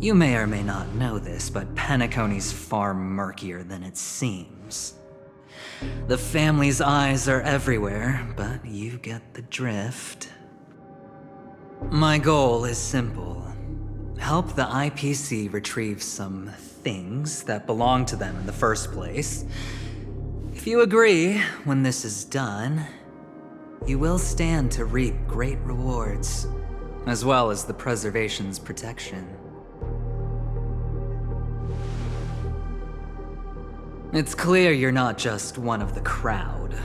Speaker 13: You may or may not know this, but Penacony's far murkier than it seems. The family's eyes are everywhere, but you get the drift. My goal is simple. Help the IPC retrieve some things that belong to them in the first place. If you agree, when this is done, you will stand to reap great rewards, as well as the preservation's protection. It's clear you're not just one of the crowd.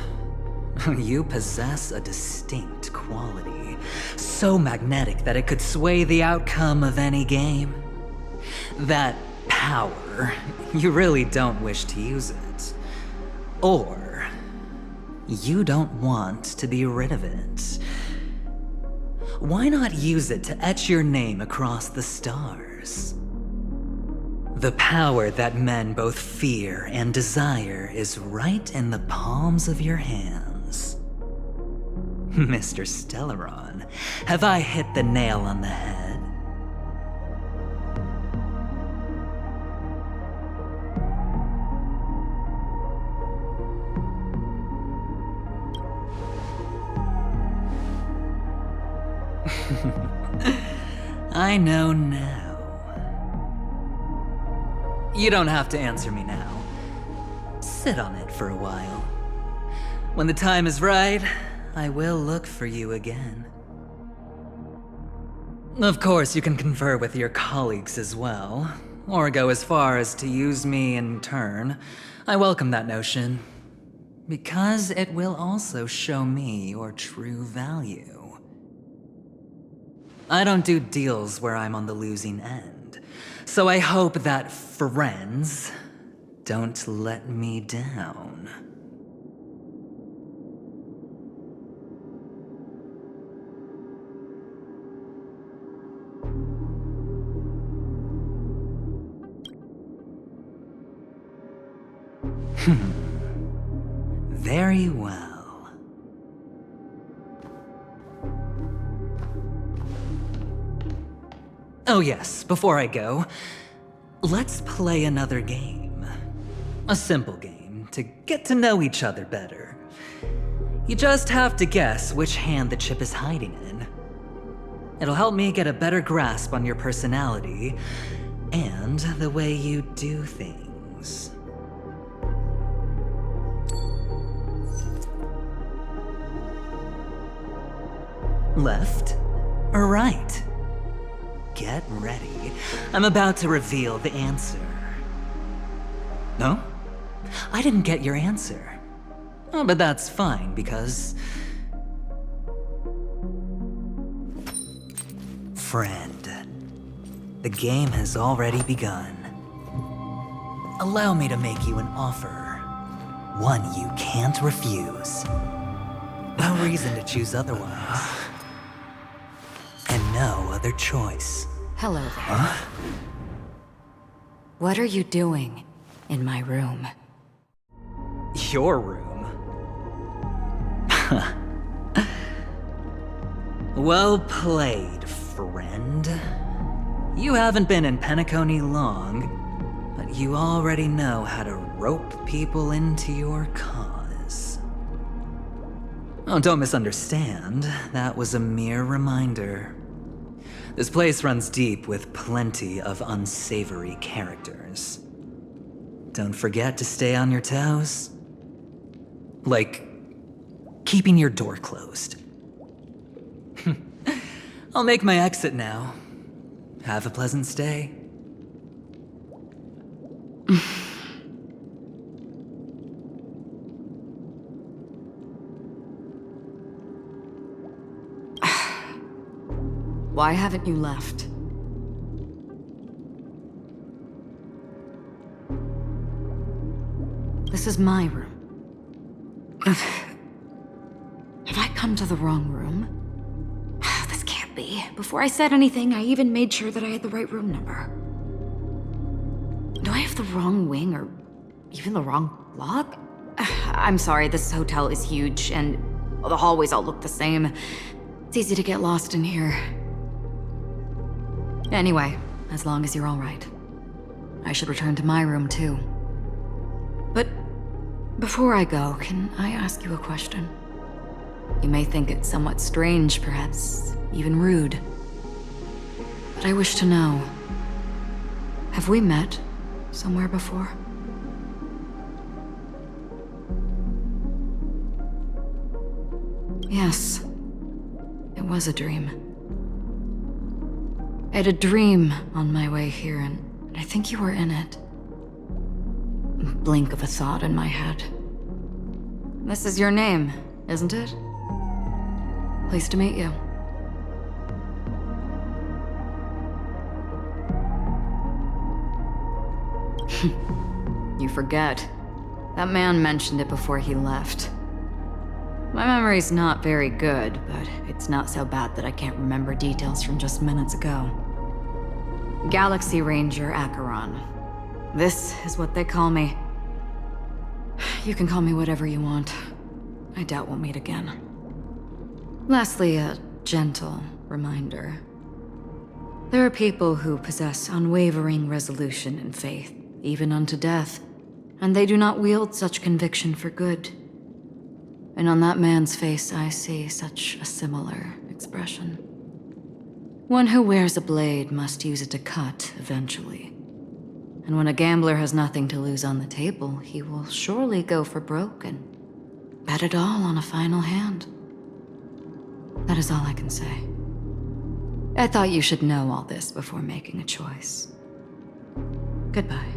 Speaker 13: You possess a distinct quality, so magnetic that it could sway the outcome of any game. That power, you really don't wish to use it. Or, you don't want to be rid of it. Why not use it to etch your name across the stars? The power that men both fear and desire is right in the palms of your hands. Mr. Stellaron, have I hit the nail on the head? I know now. You don't have to answer me now. Sit on it for a while. When the time is right, I will look for you again. Of course, you can confer with your colleagues as well, or go as far as to use me in turn. I welcome that notion, because it will also show me your true value. I don't do deals where I'm on the losing end, so I hope that friends don't let me down. Very well. Oh yes, before I go, let's play another game. A simple game to get to know each other better. You just have to guess which hand the chip is hiding in. It'll help me get a better grasp on your personality and the way you do things. Left or right? Get ready. I'm about to reveal the answer. No? I didn't get your answer. Oh, but that's fine, because... Friend, the game has already begun. Allow me to make you an offer. One you can't refuse. No reason to choose otherwise. And no other choice.
Speaker 7: Hello there.
Speaker 13: Huh?
Speaker 7: What are you doing in my room?
Speaker 13: Your room? Well played, friend. You haven't been in Penacony long, but you already know how to rope people into your cause. Oh, don't misunderstand. That was a mere reminder. This place runs deep with plenty of unsavory characters. Don't forget to stay on your toes. Like, keeping your door closed. I'll make my exit now. Have a pleasant stay.
Speaker 7: Why haven't you left? This is my room. Have I come to the wrong room? This can't be. Before I said anything, I even made sure that I had the right room number. Do I have the wrong wing or even the wrong block? I'm sorry, this hotel is huge and the hallways all look the same. It's easy to get lost in here. Anyway, as long as you're all right. I should return to my room too. But before I go, can I ask you a question? You may think it's somewhat strange, perhaps even rude. But I wish to know, have we met somewhere before? Yes, it was a dream. I had a dream on my way here, and I think you were in it. A blink of a thought in my head. This is your name, isn't it? Pleased to meet you. You forget. That man mentioned it before he left. My memory's not very good, but it's not so bad that I can't remember details from just minutes ago. Galaxy Ranger Acheron. This is what they call me. You can call me whatever you want. I doubt we'll meet again. Lastly, a gentle reminder. There are people who possess unwavering resolution and faith, even unto death, and they do not wield such conviction for good. And on that man's face I see such a similar expression. One who wears a blade must use it to cut eventually. And when a gambler has nothing to lose on the table, he will surely go for broke and bet it all on a final hand. That is all I can say. I thought you should know all this before making a choice. Goodbye.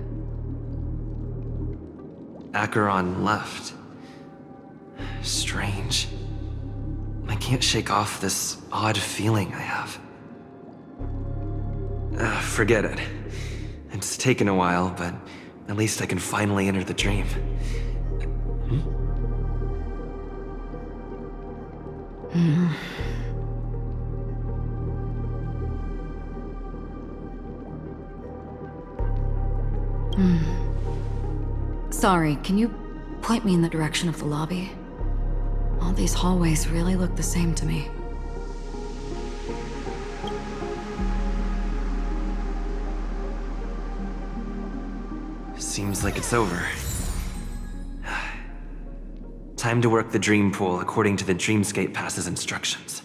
Speaker 1: Acheron left. Strange. I can't shake off this odd feeling I have. Forget it. It's taken a while, but at least I can finally enter the dream.
Speaker 7: Sorry, can you point me in the direction of the lobby? All these hallways really look the same to me.
Speaker 1: Seems like it's over. Time to work the dream pool according to the Dreamscape Pass's instructions.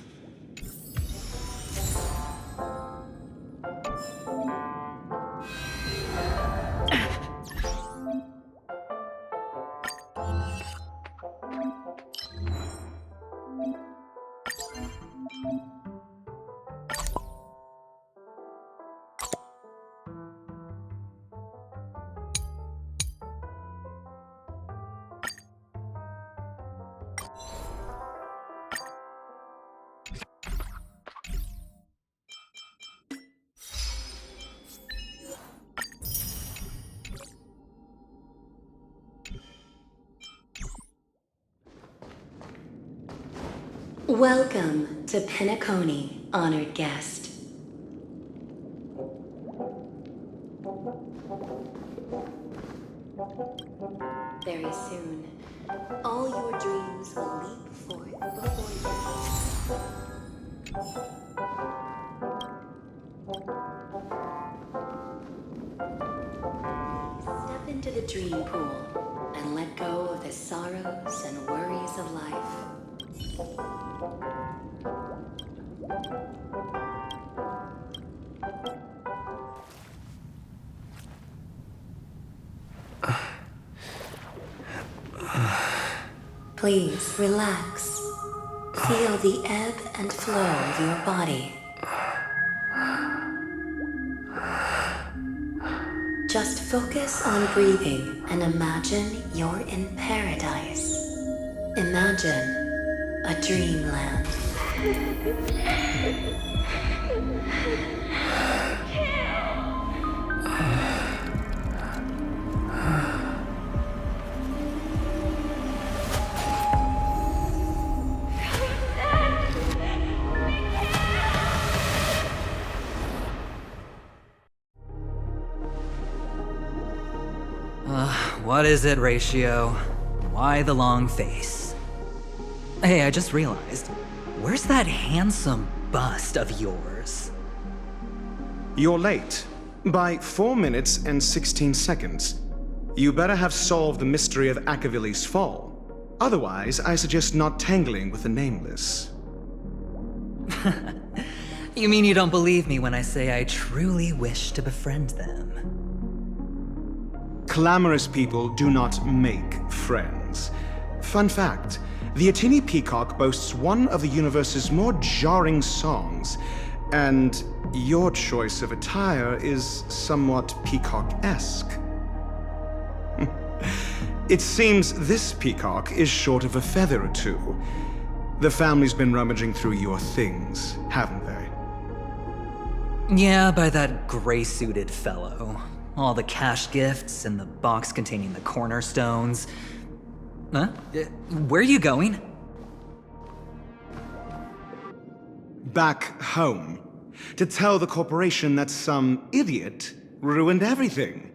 Speaker 14: Welcome to Penacony, honored guest. Very soon, all your dreams will leap forth before you. Step into the dream pool and let go of the sorrows and worries of life. Please relax. Feel the ebb and flow of your body. Just focus on breathing and imagine you're in paradise. Imagine a dreamland.
Speaker 13: What is it, Ratio? Why the long face? Hey, I just realized, where's that handsome bust of yours?
Speaker 11: You're late. By 4 minutes and 16 seconds. You better have solved the mystery of Akavili's fall. Otherwise, I suggest not tangling with the Nameless.
Speaker 13: You mean you don't believe me when I say I truly wish to befriend them?
Speaker 11: Clamorous people do not make friends. Fun fact, the Atini Peacock boasts one of the universe's more jarring songs, and your choice of attire is somewhat peacock-esque. It seems this peacock is short of a feather or two. The family's been rummaging through your things, haven't they?
Speaker 13: Yeah, by that gray-suited fellow. All the cash gifts and the box containing the cornerstones. Huh? Where are you going?
Speaker 11: Back home. To tell the corporation that some idiot ruined everything.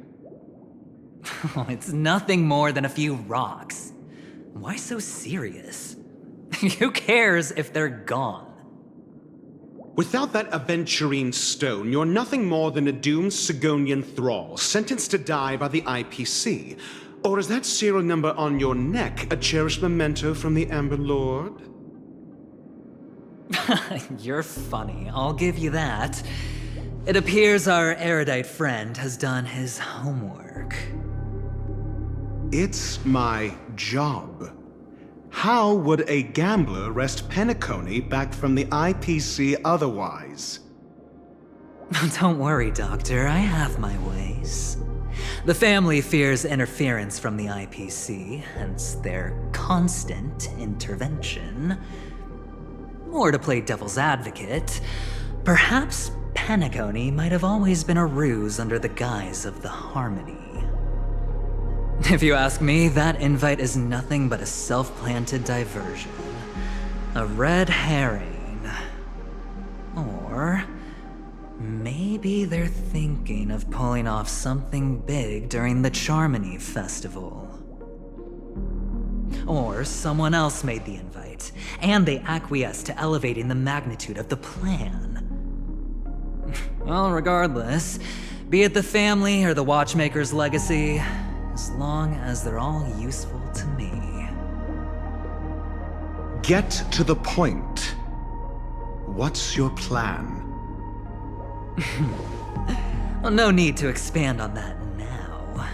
Speaker 13: Oh, it's nothing more than a few rocks. Why so serious? Who cares if they're gone?
Speaker 11: Without that aventurine stone, you're nothing more than a doomed Sigonian thrall, sentenced to die by the IPC. Or is that serial number on your neck a cherished memento from the Amber Lord?
Speaker 13: You're funny, I'll give you that. It appears our erudite friend has done his homework.
Speaker 11: It's my job. How would a gambler wrest Penacony back from the IPC otherwise?
Speaker 13: Don't worry, Doctor, I have my ways. The family fears interference from the IPC, hence their constant intervention. Or to play devil's advocate, perhaps Penacony might have always been a ruse under the guise of the Harmony. If you ask me, that invite is nothing but a self-planted diversion. A red herring. Or maybe they're thinking of pulling off something big during the Charmony Festival. Or someone else made the invite, and they acquiesced to elevating the magnitude of the plan. Well, regardless, be it the family or the Watchmaker's legacy, as long as they're all useful to me.
Speaker 11: Get to the point. What's your plan?
Speaker 13: Well, no need to expand on that now.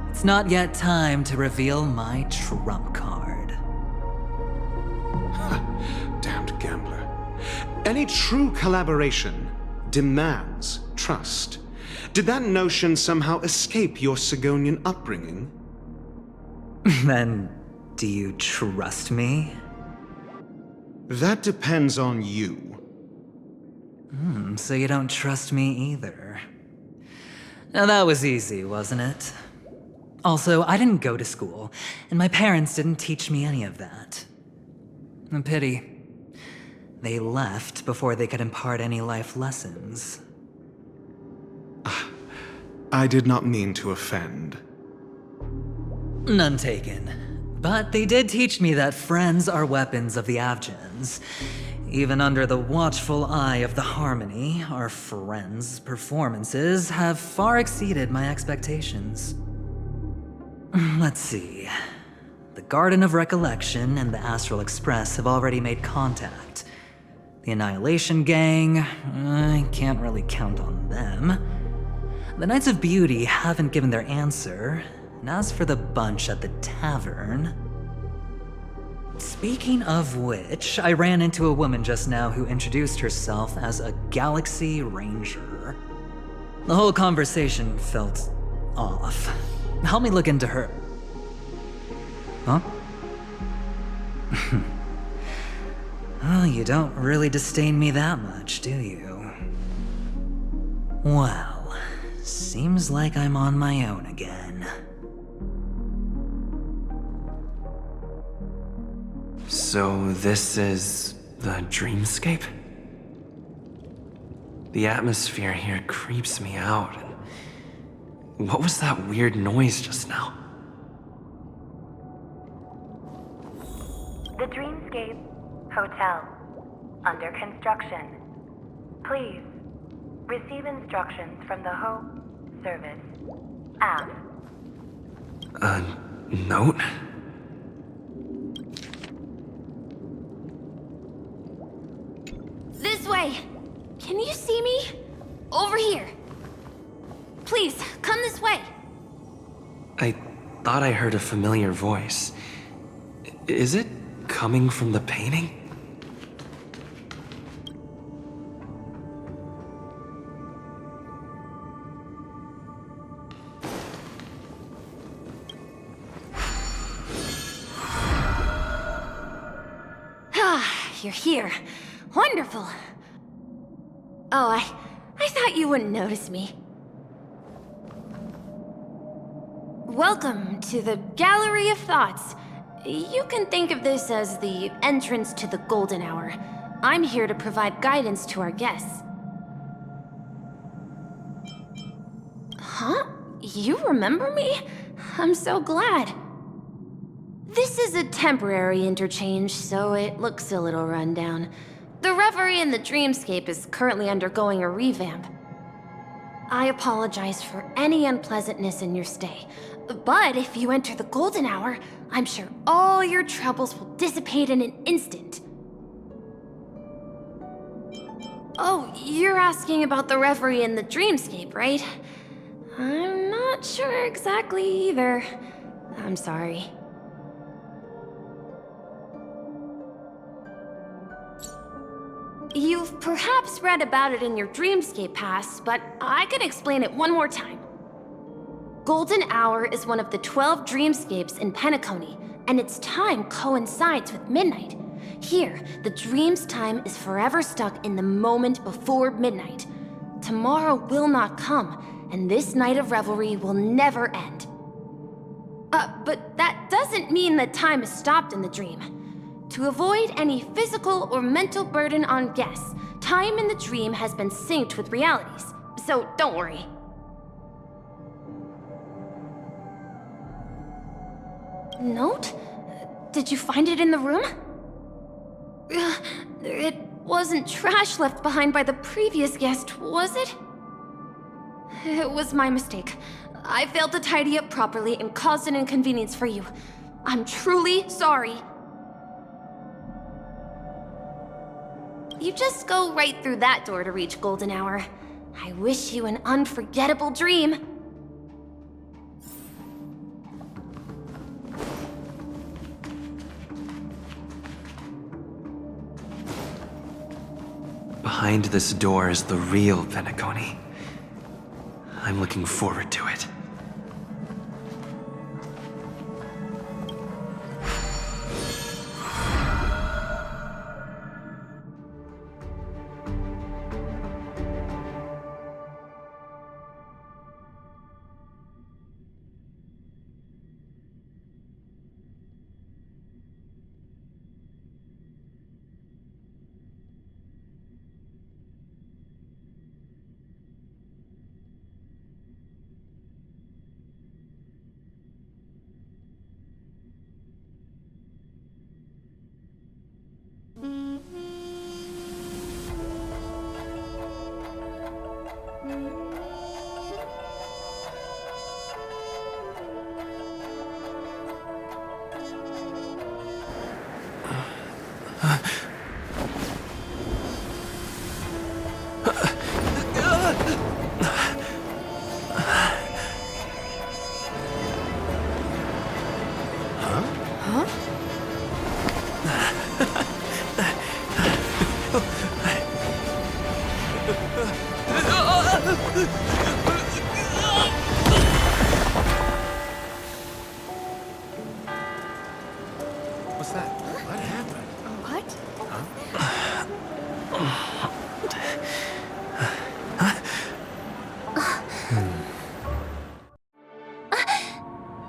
Speaker 13: It's not yet time to reveal my trump card.
Speaker 11: Damned gambler. Any true collaboration demands trust. Did that notion somehow escape your Sigonian upbringing?
Speaker 13: Then, do you trust me?
Speaker 11: That depends on you.
Speaker 13: So you don't trust me either. Now that was easy, wasn't it? Also, I didn't go to school, and my parents didn't teach me any of that. A pity. They left before they could impart any life lessons.
Speaker 11: I did not mean to offend.
Speaker 13: None taken. But they did teach me that friends are weapons of the Avgens. Even under the watchful eye of the Harmony, our friends' performances have far exceeded my expectations. Let's see. The Garden of Recollection and the Astral Express have already made contact. The Annihilation Gang, I can't really count on them. The Knights of Beauty haven't given their answer, and as for the bunch at the tavern... Speaking of which, I ran into a woman just now who introduced herself as a Galaxy Ranger. The whole conversation felt off. Help me look into her. Huh? Well, you don't really disdain me that much, do you? Well, seems like I'm on my own again.
Speaker 1: So this is the dreamscape? The atmosphere here creeps me out. What was that weird noise just now?
Speaker 15: The Dreamscape Hotel. Under construction. Please receive instructions from the home service app.
Speaker 1: A note?
Speaker 8: This way! Can you see me? Over here! Please, come this way!
Speaker 1: I thought I heard a familiar voice. Is it coming from the painting?
Speaker 8: You're here. Wonderful. Oh, I thought you wouldn't notice me. Welcome to the Gallery of Thoughts. You can think of this as the entrance to the Golden Hour. I'm here to provide guidance to our guests. Huh? You remember me? I'm so glad. This is a temporary interchange, so it looks a little rundown. The Reverie in the Dreamscape is currently undergoing a revamp. I apologize for any unpleasantness in your stay, but if you enter the Golden Hour, I'm sure all your troubles will dissipate in an instant. Oh, you're asking about the Reverie in the Dreamscape, right? I'm not sure exactly either. I'm sorry. You've perhaps read about it in your Dreamscape Pass, but I can explain it one more time. Golden Hour is one of the 12 dreamscapes in Penacony, and its time coincides with midnight. Here, the dream's time is forever stuck in the moment before midnight. Tomorrow will not come, and this night of revelry will never end. But that doesn't mean that time is stopped in the dream. To avoid any physical or mental burden on guests, time in the dream has been synced with realities, so don't worry. Note? Did you find it in the room? It wasn't trash left behind by the previous guest, was it? It was my mistake. I failed to tidy up properly and caused an inconvenience for you. I'm truly sorry. You just go right through that door to reach Golden Hour. I wish you an unforgettable dream.
Speaker 1: Behind this door is the real Penacony. I'm looking forward to it.
Speaker 11: What's that? What happened?
Speaker 12: What?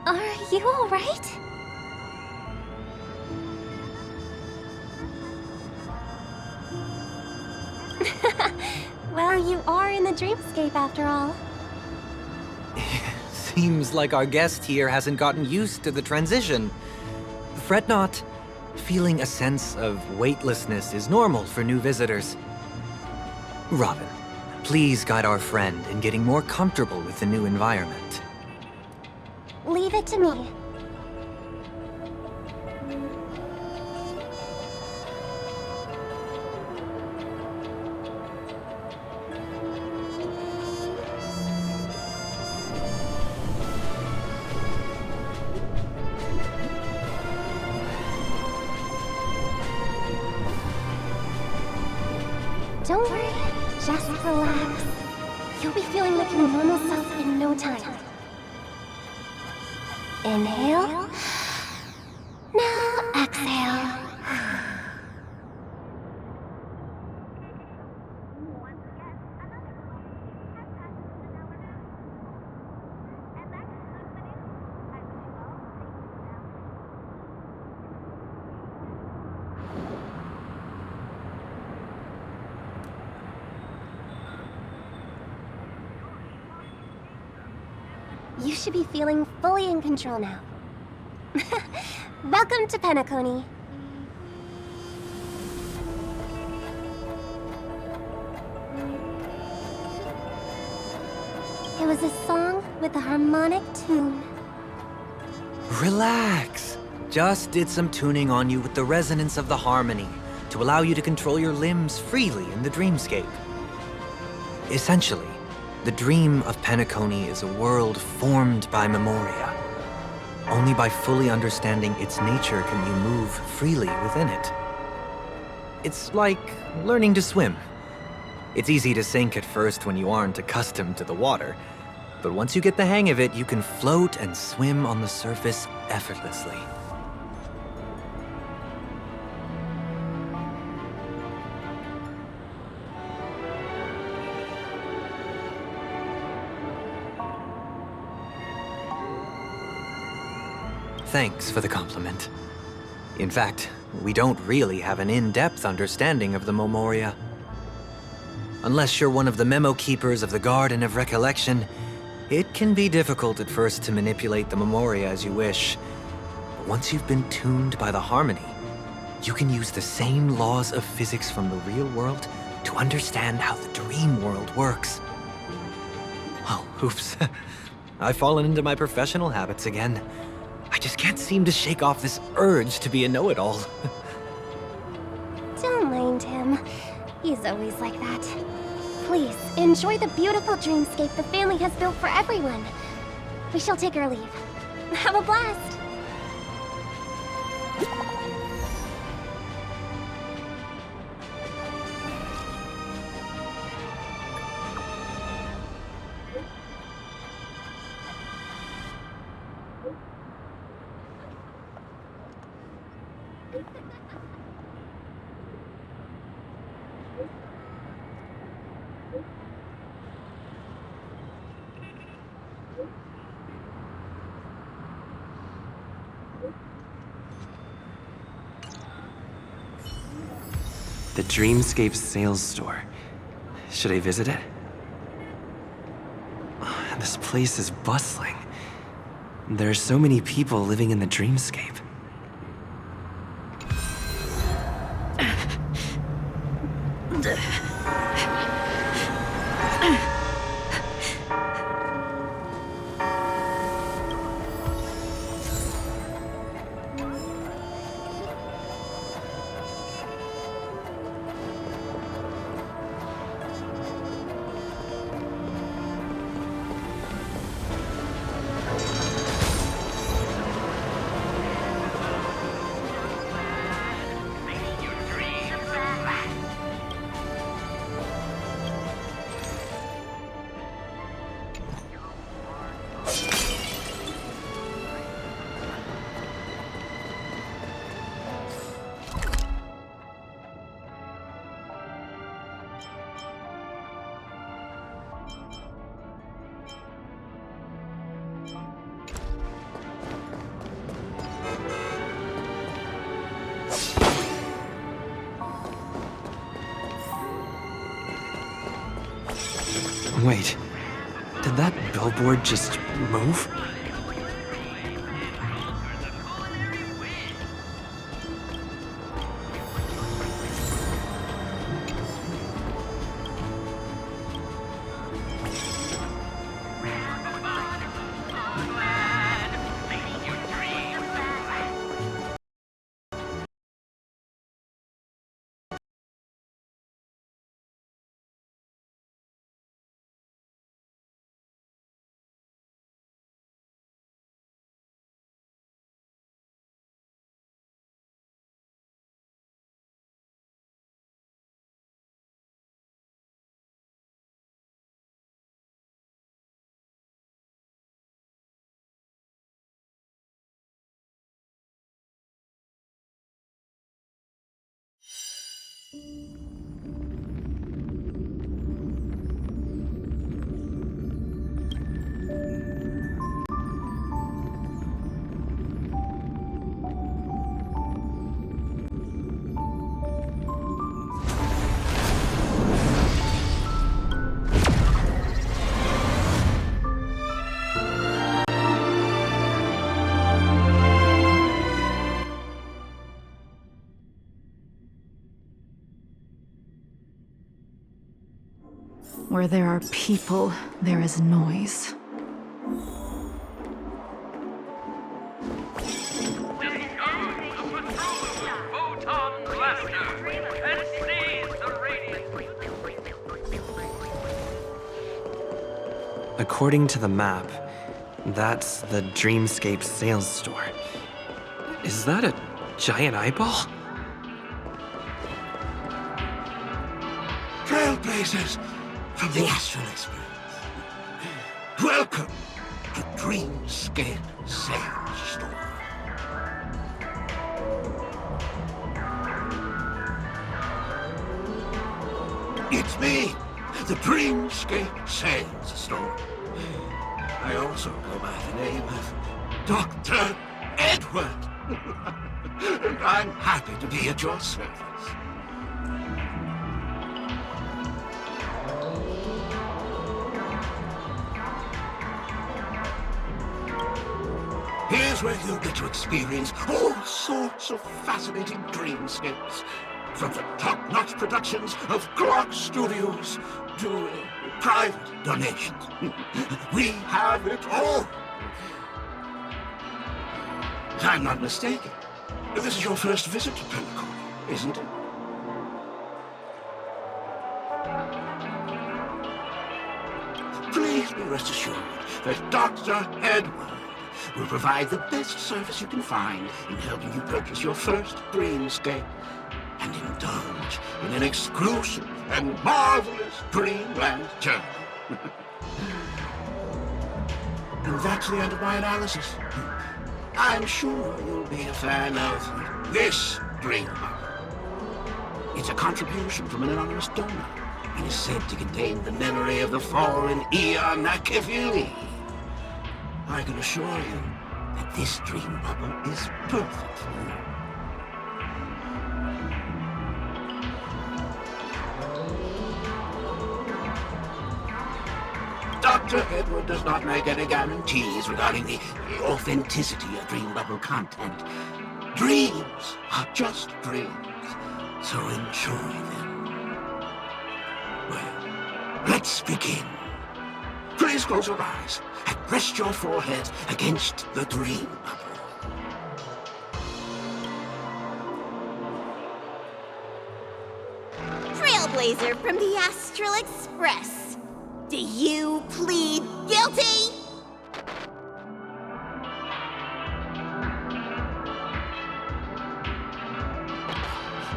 Speaker 2: Are you alright?
Speaker 8: Well, you are in the dreamscape after all.
Speaker 10: Seems like our guest here hasn't gotten used to the transition. Fret not. Feeling a sense of weightlessness is normal for new visitors. Robin, please guide our friend in getting more comfortable with the new environment.
Speaker 8: Leave it to me.
Speaker 2: Don't worry, just relax. You'll be feeling like your normal self in no time. Inhale. Now exhale. You
Speaker 16: You should be feeling fully in control now. Welcome to Penacony. It was a song with a harmonic tune.
Speaker 10: Relax. Just did some tuning on you with the resonance of the harmony to allow you to control your limbs freely in the dreamscape. Essentially, the dream of Penacony is a world formed by Memoria. Only by fully understanding its nature can you move freely within it. It's like learning to swim. It's easy to sink at first when you aren't accustomed to the water, but once you get the hang of it, you can float and swim on the surface effortlessly. Thanks for the compliment. In fact, we don't really have an in-depth understanding of the Memoria. Unless you're one of the memo keepers of the Garden of Recollection, it can be difficult at first to manipulate the Memoria as you wish. But once you've been tuned by the harmony, you can use the same laws of physics from the real world to understand how the dream world works. Oh, oops. I've fallen into my professional habits again. I just can't seem to shake off this urge to be a know-it-all.
Speaker 16: Don't mind him. He's always like that. Please, enjoy the beautiful dreamscape the family has built for everyone. We shall take our leave. Have a blast!
Speaker 1: The Dreamscape sales store. Should I visit it? This place is bustling. There are so many people living in the Dreamscape. Wait, did that billboard just move?
Speaker 17: Where there are people, there is noise.
Speaker 1: According to the map, that's the Dreamscape sales store. Is that a giant eyeball?
Speaker 18: Trailblazers from the Astral Express. Welcome to Dreamscape Sales Store. It's me, the Dreamscape Sales Store. I also go by the name of Dr. Edward. And I'm happy to be at your service. Here's where you get to experience all sorts of fascinating dreamscapes. From the top-notch productions of Clock Studios to private donations. We have it all. If I'm not mistaken, this is your first visit to Penacony, isn't it? Please be rest assured that Dr. Edward will provide the best service you can find in helping you purchase your first dreamscape and indulge in an exclusive and marvelous dreamland journey. And that's the end of my analysis. I'm sure you'll be a fan of this dream bubble. It's a contribution from an anonymous donor and is said to contain the memory of the fallen Eon Nakivili. I can assure you that this dream bubble is perfect for you. Dr. Edward does not make any guarantees regarding the authenticity of dream bubble content. Dreams are just dreams, so enjoy them. Well, let's begin. Please close your eyes and rest your forehead against the dream bubble.
Speaker 4: Trailblazer from the Astral Express. Do you plead guilty?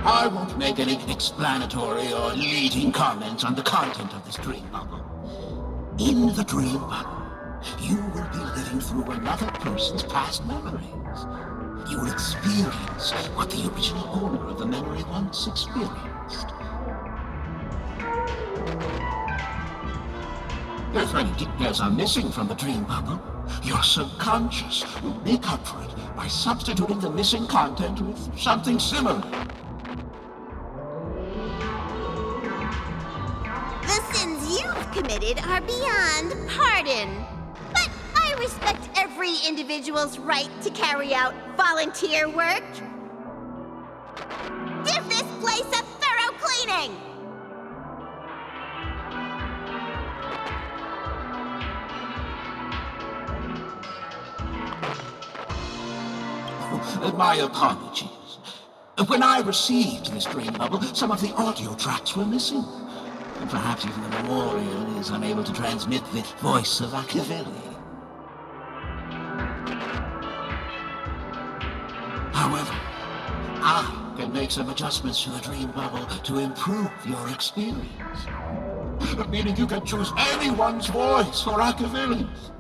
Speaker 18: I won't make any explanatory or leading comments on the content of this dream bubble. In the dream bubble, you will be living through another person's past memories. You will experience what the original owner of the memory once experienced. If any details are missing from the dream bubble, your subconscious will make up for it by substituting the missing content with something similar.
Speaker 4: The sins you've committed are beyond pardon. But I respect every individual's right to carry out volunteer work. Give this place a thorough cleaning!
Speaker 18: My apologies. When I received this dream bubble, some of the audio tracks were missing. And perhaps even the memorial is unable to transmit the voice of Akiveli. However, I can make some adjustments to the dream bubble to improve your experience. Meaning you can choose anyone's voice for Akiveli's.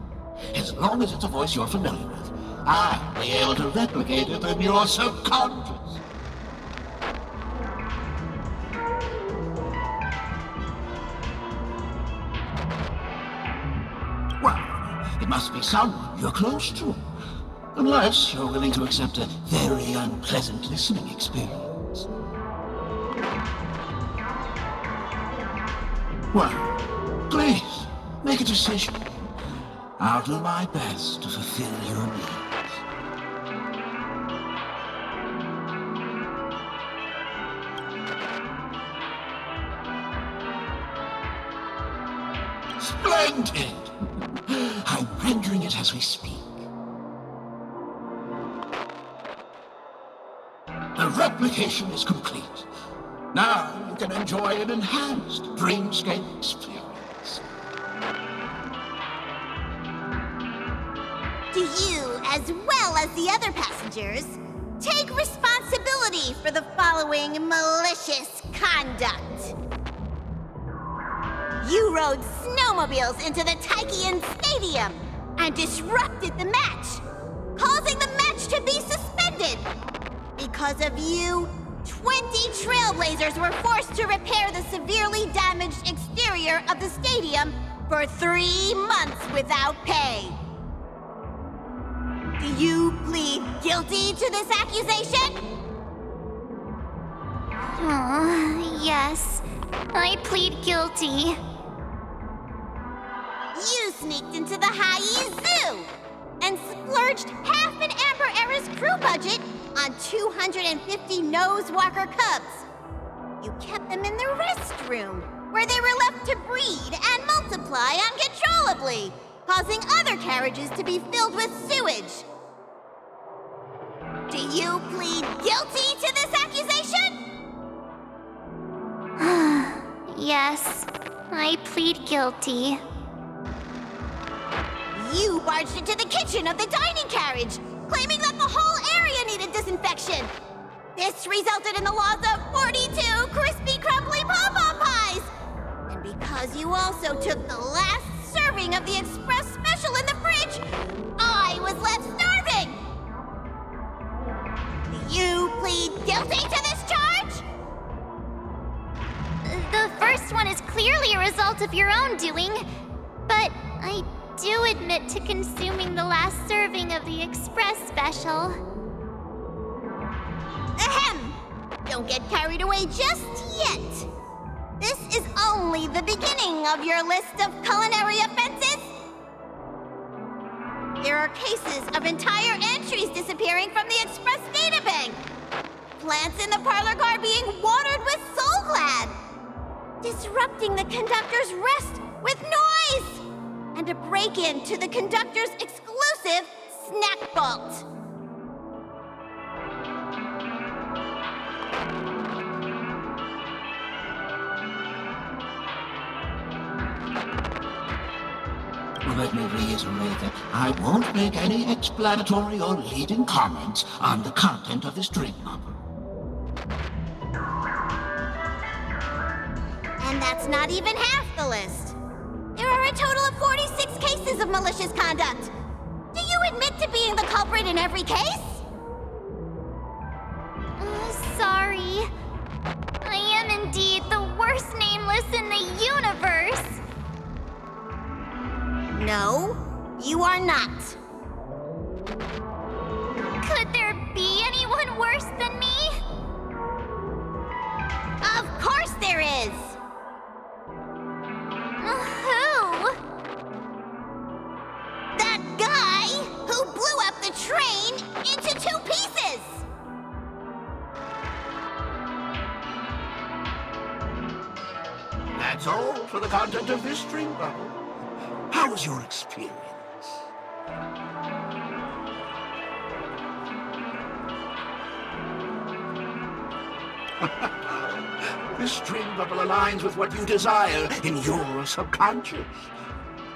Speaker 18: As long as it's a voice you're familiar with, I'll be able to replicate it in your subconscious. Well, it must be someone you're close to. Unless you're willing to accept a very unpleasant listening experience. Well, please, make a decision. I'll do my best to fulfill your needs. Splendid! I'm rendering it as we speak. The replication is complete. Now you can enjoy an enhanced dreamscape experience.
Speaker 4: Do you, as well as the other passengers, take responsibility for the following malicious conduct? You rode snowmobiles into the Taikian Stadium and disrupted the match, causing the match to be suspended. Because of you, 20 trailblazers were forced to repair the severely damaged exterior of the stadium for 3 months without pay. Do you plead guilty to this accusation?
Speaker 2: Yes. I plead guilty.
Speaker 4: You sneaked into the Hayi Zoo and splurged half an Amber Era's crew budget on 250 Nosewalker cubs. You kept them in the restroom, where they were left to breed and multiply uncontrollably, causing other carriages to be filled with sewage. Do you plead guilty to this accusation?
Speaker 2: Yes, I plead guilty.
Speaker 4: You barged into the kitchen of the dining carriage, claiming that the whole area needed disinfection. This resulted in the loss of 42 crispy, crumbly pom-pom pies. And because you also took the last serving of the express special in the fridge, I was left starving. Do you plead guilty to this charge?
Speaker 2: The first one is clearly a result of your own doing, but I do admit to consuming the last serving of the express special.
Speaker 4: Ahem! Don't get carried away just yet. This is only the beginning of your list of culinary offenses. There are cases of entire entries disappearing from the express databank. Plants in the parlor car being watered with Soul Glad. Disrupting the conductor's rest with noise. And a break-in to the conductor's exclusive snack vault.
Speaker 18: Let me reiterate that I won't make any explanatory or leading comments on the content of this dream bubble.
Speaker 4: And that's not even half the list. There are a total of 46 cases of malicious conduct. Do you admit to being the culprit in every case?
Speaker 2: Sorry. I am indeed the worst nameless in the universe.
Speaker 4: No, you are not.
Speaker 2: Could there be anyone worse than me?
Speaker 4: Of course there is.
Speaker 2: Who?
Speaker 4: That guy who blew up the train into 2 pieces!
Speaker 18: That's all for the content of this dream bubble. How was your experience? This dream bubble aligns with what you desire in your subconscious.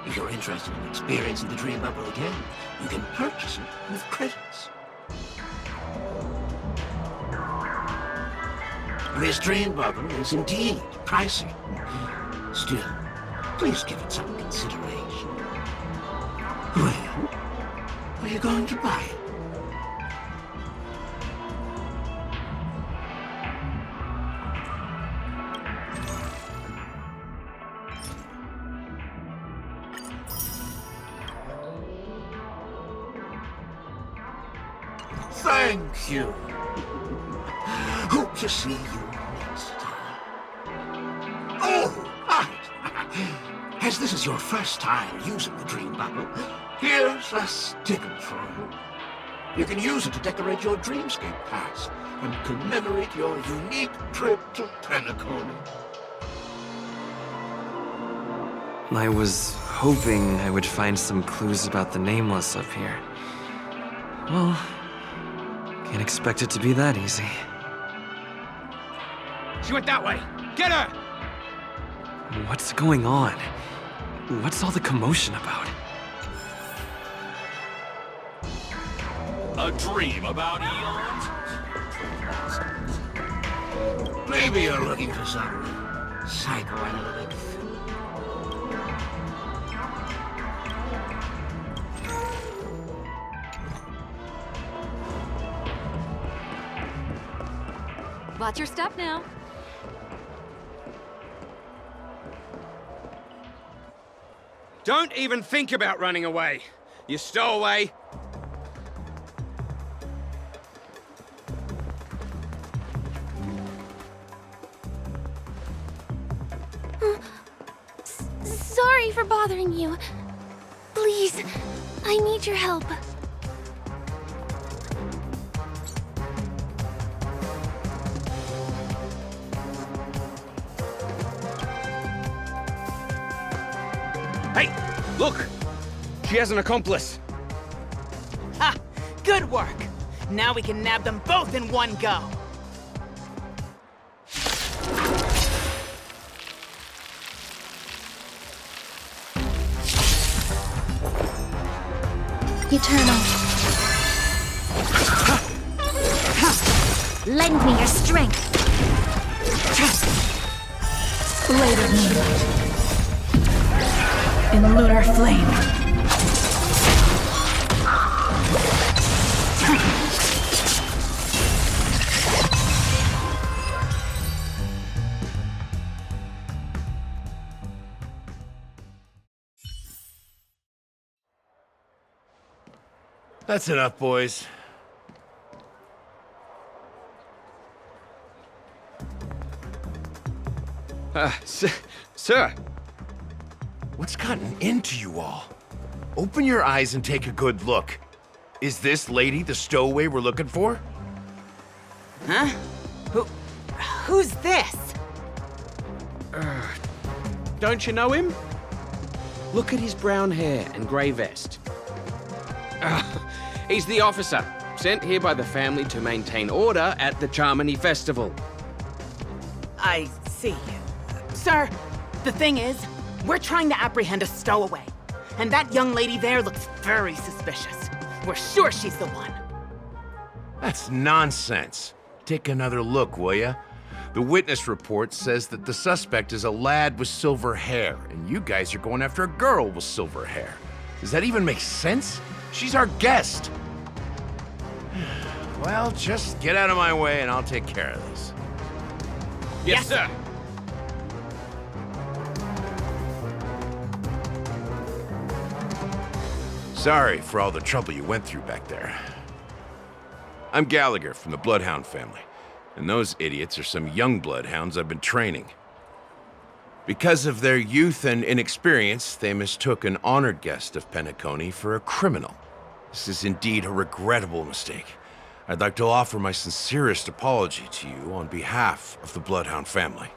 Speaker 18: If you're interested in experiencing the dream bubble again, you can purchase it with credits. This dream bubble is indeed pricey. Still, please give it some consideration. Well, are you going to buy it? Thank you. Hope to see you next time. Oh, right. As this is your first time using the dream bubble, here's a sticker for you. You can use it to decorate your dreamscape pass and commemorate your unique trip to Penacony.
Speaker 1: I was hoping I would find some clues about the Nameless up here. Well, can't expect it to be that easy.
Speaker 19: She went that way! Get her!
Speaker 1: What's going on? What's all the commotion about?
Speaker 9: A dream about eons?
Speaker 18: Maybe you're looking for some psychoanalytic.
Speaker 7: Watch your step now.
Speaker 19: Don't even think about running away. You stowaway.
Speaker 8: Sorry for bothering you. Please, I need your help.
Speaker 19: Hey, look! She has an accomplice.
Speaker 20: Ha! Good work! Now we can nab them both in one go.
Speaker 8: Eternal. Lend me your strength.
Speaker 17: Blade of moonlight. In lunar flame.
Speaker 21: That's enough, boys.
Speaker 19: Sir.
Speaker 21: What's gotten into you all? Open your eyes and take a good look. Is this lady the stowaway we're looking for?
Speaker 20: Huh? Who's this?
Speaker 22: Don't you know him? Look at his brown hair and grey vest. He's the officer, sent here by the family to maintain order at the Charmony Festival.
Speaker 20: I see. Sir, the thing is, we're trying to apprehend a stowaway. And that young lady there looks very suspicious. We're sure she's the one.
Speaker 21: That's nonsense. Take another look, will ya? The witness report says that the suspect is a lad with silver hair, and you guys are going after a girl with silver hair. Does that even make sense? She's our guest. Well, just get out of my way and I'll take care of this.
Speaker 19: Yes, sir.
Speaker 21: Sorry for all the trouble you went through back there. I'm Gallagher from the Bloodhound family, and those idiots are some young Bloodhounds I've been training. Because of their youth and inexperience, they mistook an honored guest of Penacony for a criminal. This is indeed a regrettable mistake. I'd like to offer my sincerest apology to you on behalf of the Bloodhound family.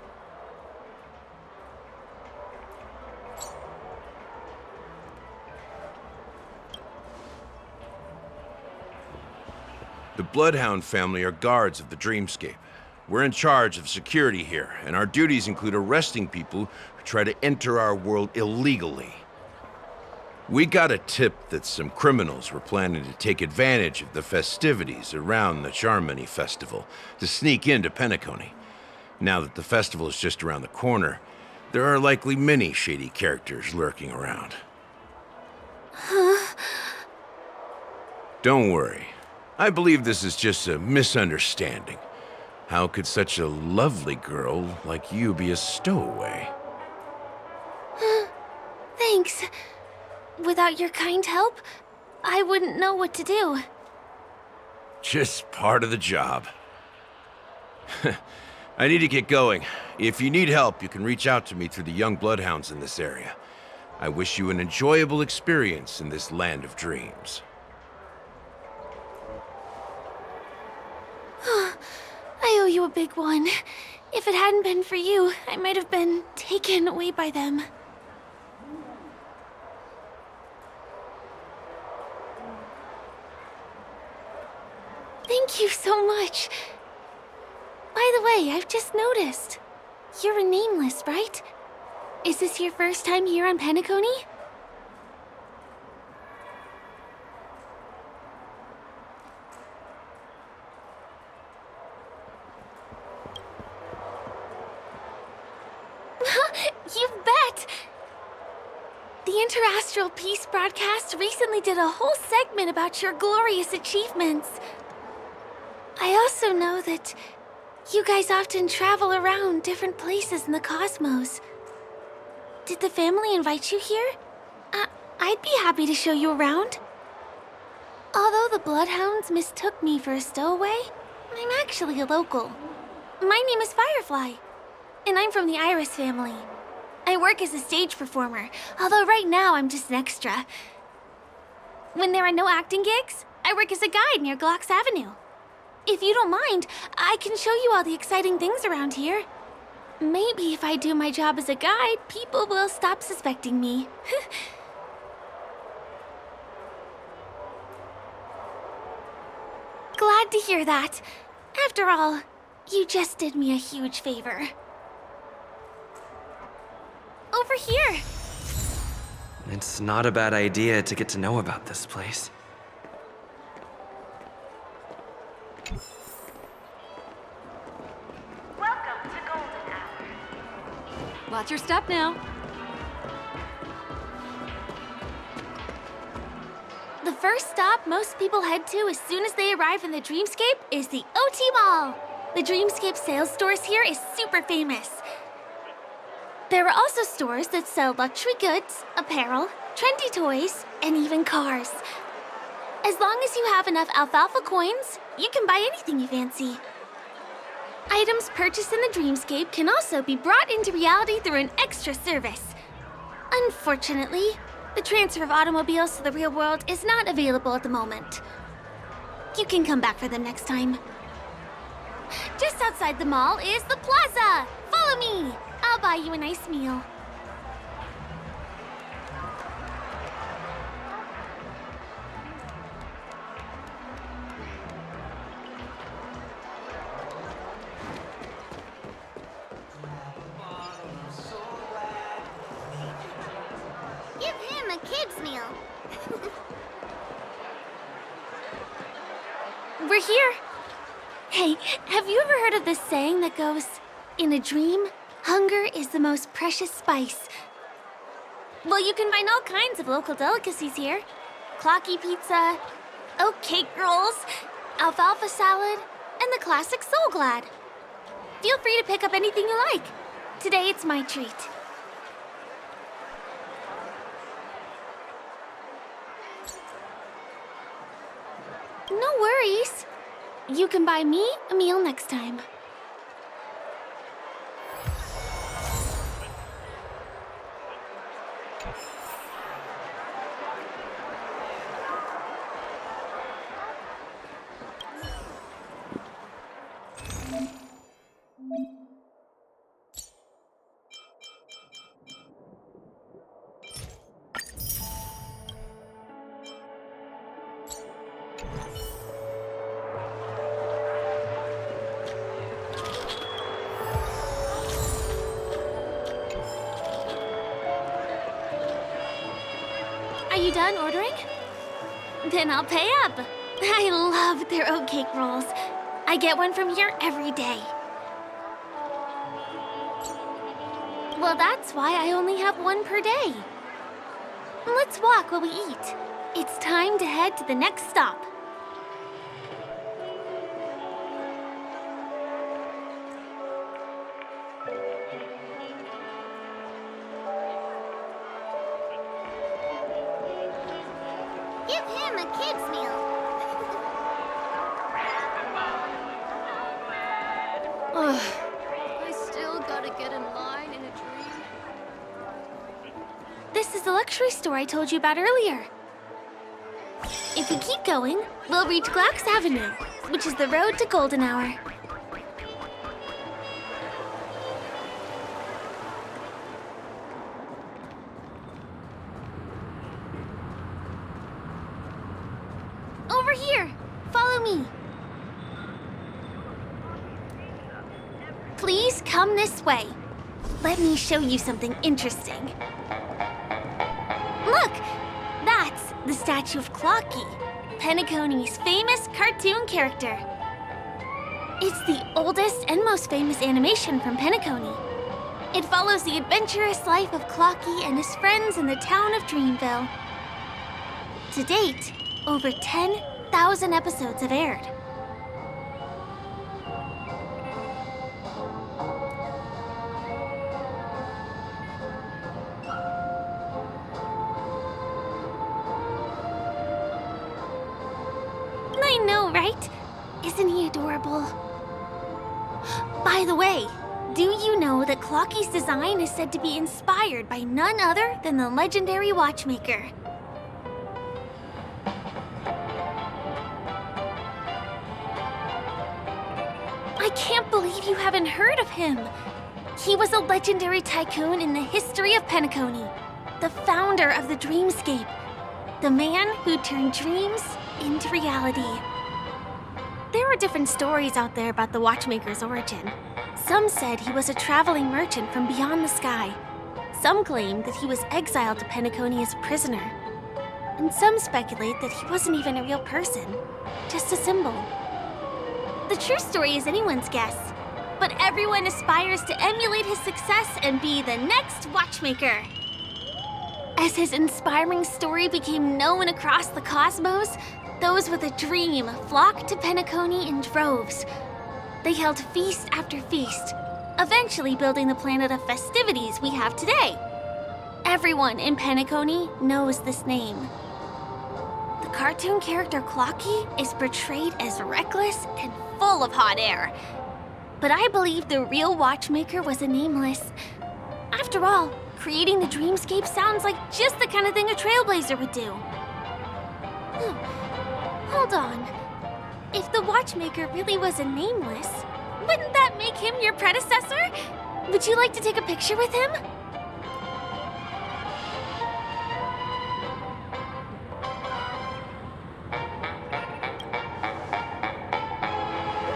Speaker 21: The Bloodhound family are guards of the Dreamscape. We're in charge of security here, and our duties include arresting people who try to enter our world illegally. We got a tip that some criminals were planning to take advantage of the festivities around the Charmony Festival to sneak into Penacony. Now that the festival is just around the corner, there are likely many shady characters lurking around.
Speaker 8: Huh?
Speaker 21: Don't worry. I believe this is just a misunderstanding. How could such a lovely girl like you be a stowaway?
Speaker 8: Thanks. Without your kind help, I wouldn't know what to do.
Speaker 21: Just part of the job. I need to get going. If you need help, you can reach out to me through the young bloodhounds in this area. I wish you an enjoyable experience in this land of dreams.
Speaker 8: I owe you a big one. If it hadn't been for you, I might have been taken away by them. so much. By the way, I've just noticed. You're a nameless, right? Is this your first time here on Penacony? You bet! The Interastral Peace broadcast recently did a whole segment about your glorious achievements. I also know that you guys often travel around different places in the cosmos. Did the family invite you here? I'd be happy to show you around. Although the Bloodhounds mistook me for a stowaway, I'm actually a local. My name is Firefly, and I'm from the Iris family. I work as a stage performer, although right now I'm just an extra. When there are no acting gigs, I work as a guide near Glox Avenue. If you don't mind, I can show you all the exciting things around here. Maybe if I do my job as a guide, people will stop suspecting me. Glad to hear that. After all, you just did me a huge favor. Over here!
Speaker 1: It's not a bad idea to get to know about this place.
Speaker 15: Welcome to Golden Hour.
Speaker 7: Watch your step now.
Speaker 8: The first stop most people head to as soon as they arrive in the Dreamscape is the OT Mall. The Dreamscape sales stores here is super famous. There are also stores that sell luxury goods, apparel, trendy toys, and even cars. As long as you have enough alfalfa coins, you can buy anything you fancy. Items purchased in the Dreamscape can also be brought into reality through an extra service. Unfortunately, the transfer of automobiles to the real world is not available at the moment. You can come back for them next time. Just outside the mall is the plaza! Follow me! I'll buy you a nice meal.
Speaker 2: Give him a kid's meal.
Speaker 8: We're here. Hey, have you ever heard of this saying that goes, in a dream, hunger is the most precious spice? Well, you can find all kinds of local delicacies here. Clocky pizza, oat cake rolls, alfalfa salad, and the classic Soul Glad. Feel free to pick up anything you like. Today it's my treat. No worries. You can buy me a meal next time. Are you done ordering? Then I'll pay up. I love their oat cake rolls. I get one from here every day. Well, that's why I only have one per day. Let's walk while we eat. It's time to head to the next stop.
Speaker 2: Give him a kid's meal.
Speaker 7: Ugh. I still gotta get in line in a dream.
Speaker 8: This is the luxury store I told you about earlier. If we keep going, we'll reach Glox Avenue, which is the road to Golden Hour. Over here! Follow me! Please come this way. Let me show you something interesting. Look! That's the statue of Clocky, Penacony's famous cartoon character. It's the oldest and most famous animation from Penacony. It follows the adventurous life of Clocky and his friends in the town of Dreamville. To date, over 10,000 episodes have aired. I know, right? Isn't he adorable? By the way, do you know that Clocky's design is said to be inspired by none other than the legendary watchmaker? I can't believe you haven't heard of him. He was a legendary tycoon in the history of Penacony, the founder of the Dreamscape, the man who turned dreams into reality. There are different stories out there about the watchmaker's origin. Some said he was a traveling merchant from beyond the sky. Some claim that he was exiled to Penacony as a prisoner. And some speculate that he wasn't even a real person, just a symbol. The true story is anyone's guess, but everyone aspires to emulate his success and be the next watchmaker. As his inspiring story became known across the cosmos, those with a dream flocked to Penacony in droves. They held feast after feast, eventually building the planet of festivities we have today. Everyone in Penacony knows this name. The cartoon character Clocky is portrayed as reckless and full of hot air. But I believe the real watchmaker was a nameless. After all, creating the dreamscape sounds like just the kind of thing a trailblazer would do. Hold on. If the watchmaker really was a nameless, wouldn't that make him your predecessor? Would you like to take a picture with him?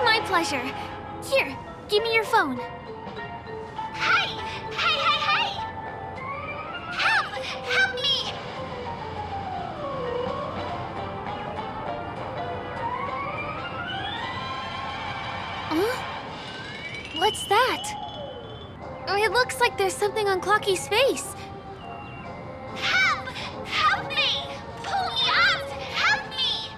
Speaker 8: My pleasure. Here, give me your phone.
Speaker 2: Hey! Hey, hey, hey! Help! Help me!
Speaker 8: Huh? What's that? It looks like there's something on Clocky's face.
Speaker 2: Help! Help me! Pull me out! Help me!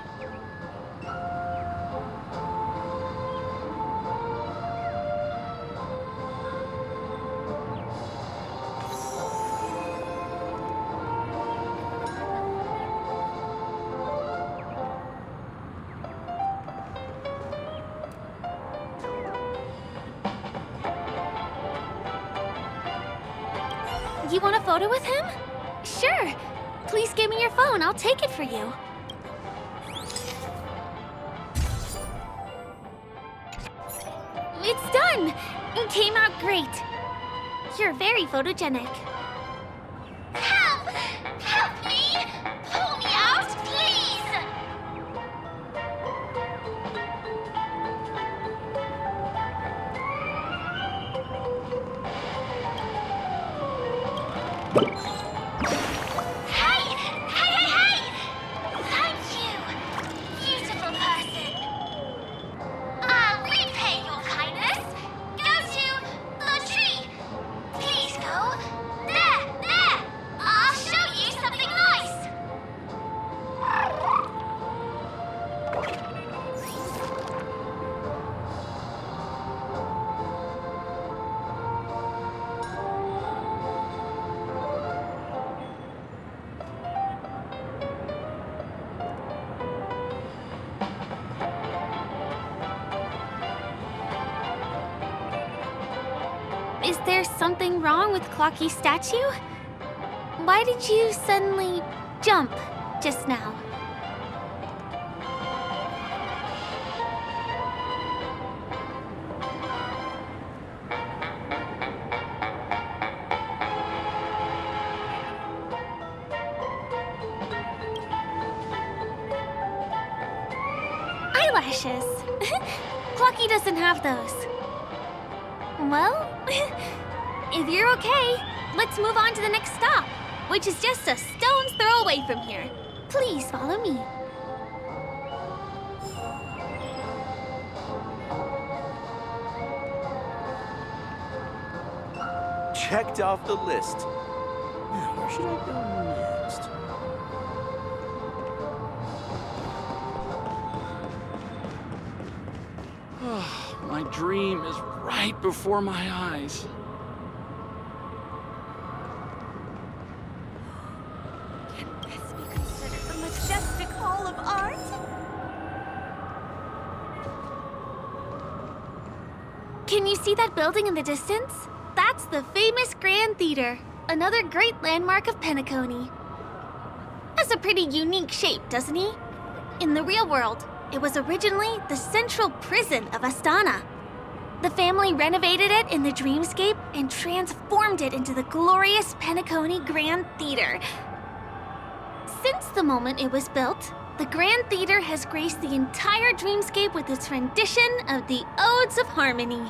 Speaker 8: You want a photo with him? Sure. Please give me your phone. I'll take it for you. It's done! It came out great. You're very photogenic.
Speaker 2: Help! Help me! Pull me out, please! Hey! Hey, hey, hey! Thank you, beautiful person. I'll repay your kindness. Go to the tree. Please go. There! I'll show you something nice.
Speaker 8: Is there something wrong with Clocky's statue? Why did you suddenly jump just now? Eyelashes. Clocky doesn't have those.
Speaker 2: Well, if you're okay, let's move on to the next stop, which is just a stone's throw away from here. Please follow me.
Speaker 5: Checked off the list. Now, where should I go next?
Speaker 6: My dream is right before my eyes.
Speaker 16: Can this be considered the majestic hall of art?
Speaker 2: Can you see that building in the distance? That's the famous Grand Theater, another great landmark of Penacony. Has a pretty unique shape, doesn't he? In the real world, it was originally the central prison of Astana. The family renovated it in the dreamscape and transformed it into the glorious Penacony Grand Theater. Since the moment it was built, the Grand Theater has graced the entire dreamscape with its rendition of the Odes of Harmony.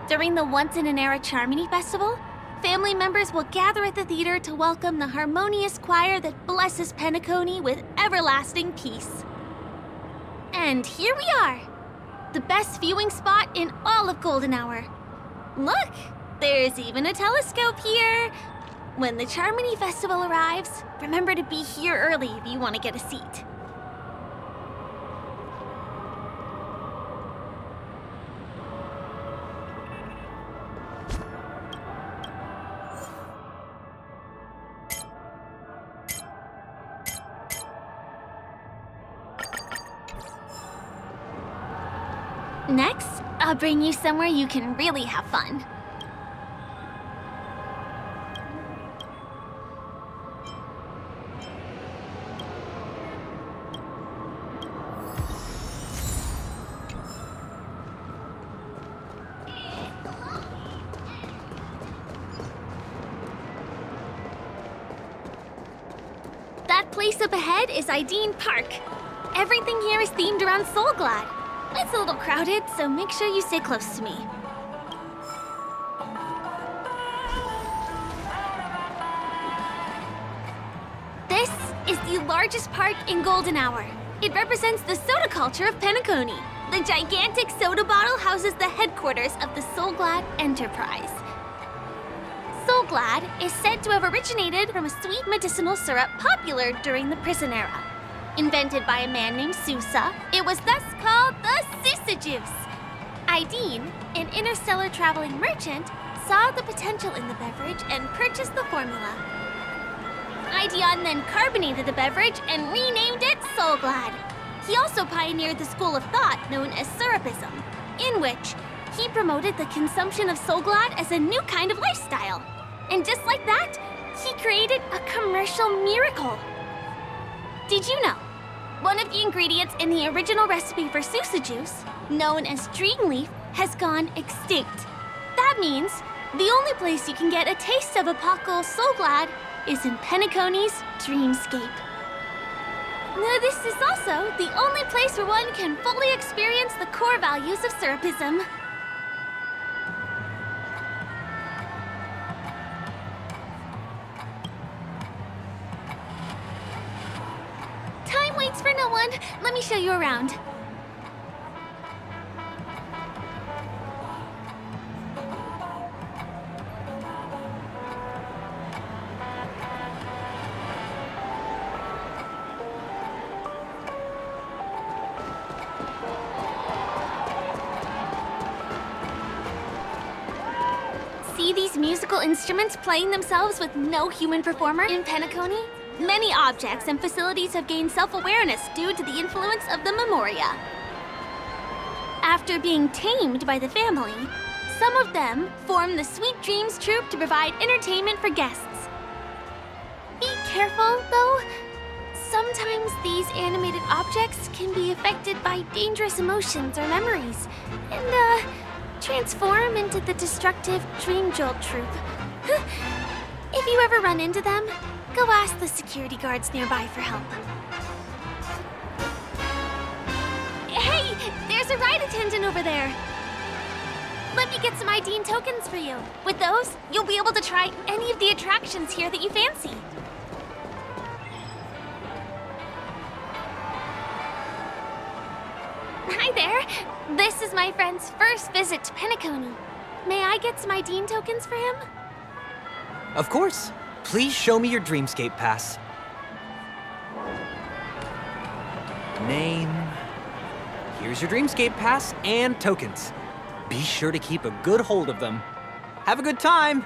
Speaker 2: During the Once-in-an-Era Charmony Festival, family members will gather at the theater to welcome the harmonious choir that blesses Penacony with everlasting peace. And here we are, the best viewing spot in all of Golden Hour. Look, there's even a telescope here. When the Charmony Festival arrives, remember to be here early if you want to get a seat. Next, I'll bring you somewhere you can really have fun. That place up ahead is Ideen Park. Everything here is themed around Soulglad. It's a little crowded, so make sure you stay close to me. This is the largest park in Golden Hour. It represents the soda culture of Penacony. The gigantic soda bottle houses the headquarters of the Soulglad Enterprise. Soulglad is said to have originated from a sweet medicinal syrup popular during the prison era. Invented by a man named Sousa, it was thus called the Sousa Juice. Ideen, an interstellar traveling merchant, saw the potential in the beverage and purchased the formula. Ideon then carbonated the beverage and renamed it Soulglad. He also pioneered the school of thought known as Syrupism, in which he promoted the consumption of Soulglad as a new kind of lifestyle. And just like that, he created a commercial miracle. Did you know? One of the ingredients in the original recipe for Sousa Juice, known as Dreamleaf, has gone extinct. That means the only place you can get a taste of Apocal Soulglad is in Penacony's Dreamscape. Now, this is also the only place where one can fully experience the core values of Syrupism. Time waits for no one. Let me show you around. See these musical instruments playing themselves with no human performer in Penacony? Many objects and facilities have gained self-awareness due to the influence of the Memoria. After being tamed by the family, some of them form the Sweet Dreams Troupe to provide entertainment for guests. Be careful, though. Sometimes these animated objects can be affected by dangerous emotions or memories, and, transform into the destructive Dream Jolt Troupe. If you ever run into them, go ask the security guards nearby for help. Hey, there's a ride attendant over there. Let's
Speaker 8: me get some ID and tokens for you. With those, you'll be able to try any of the attractions here that you fancy. Hi there. This is my friend's first visit to Penacony. May I get some ID and tokens for him?
Speaker 10: Of course. Please show me your Dreamscape pass. Name. Here's your Dreamscape pass and tokens. Be sure to keep a good hold of them. Have a good time!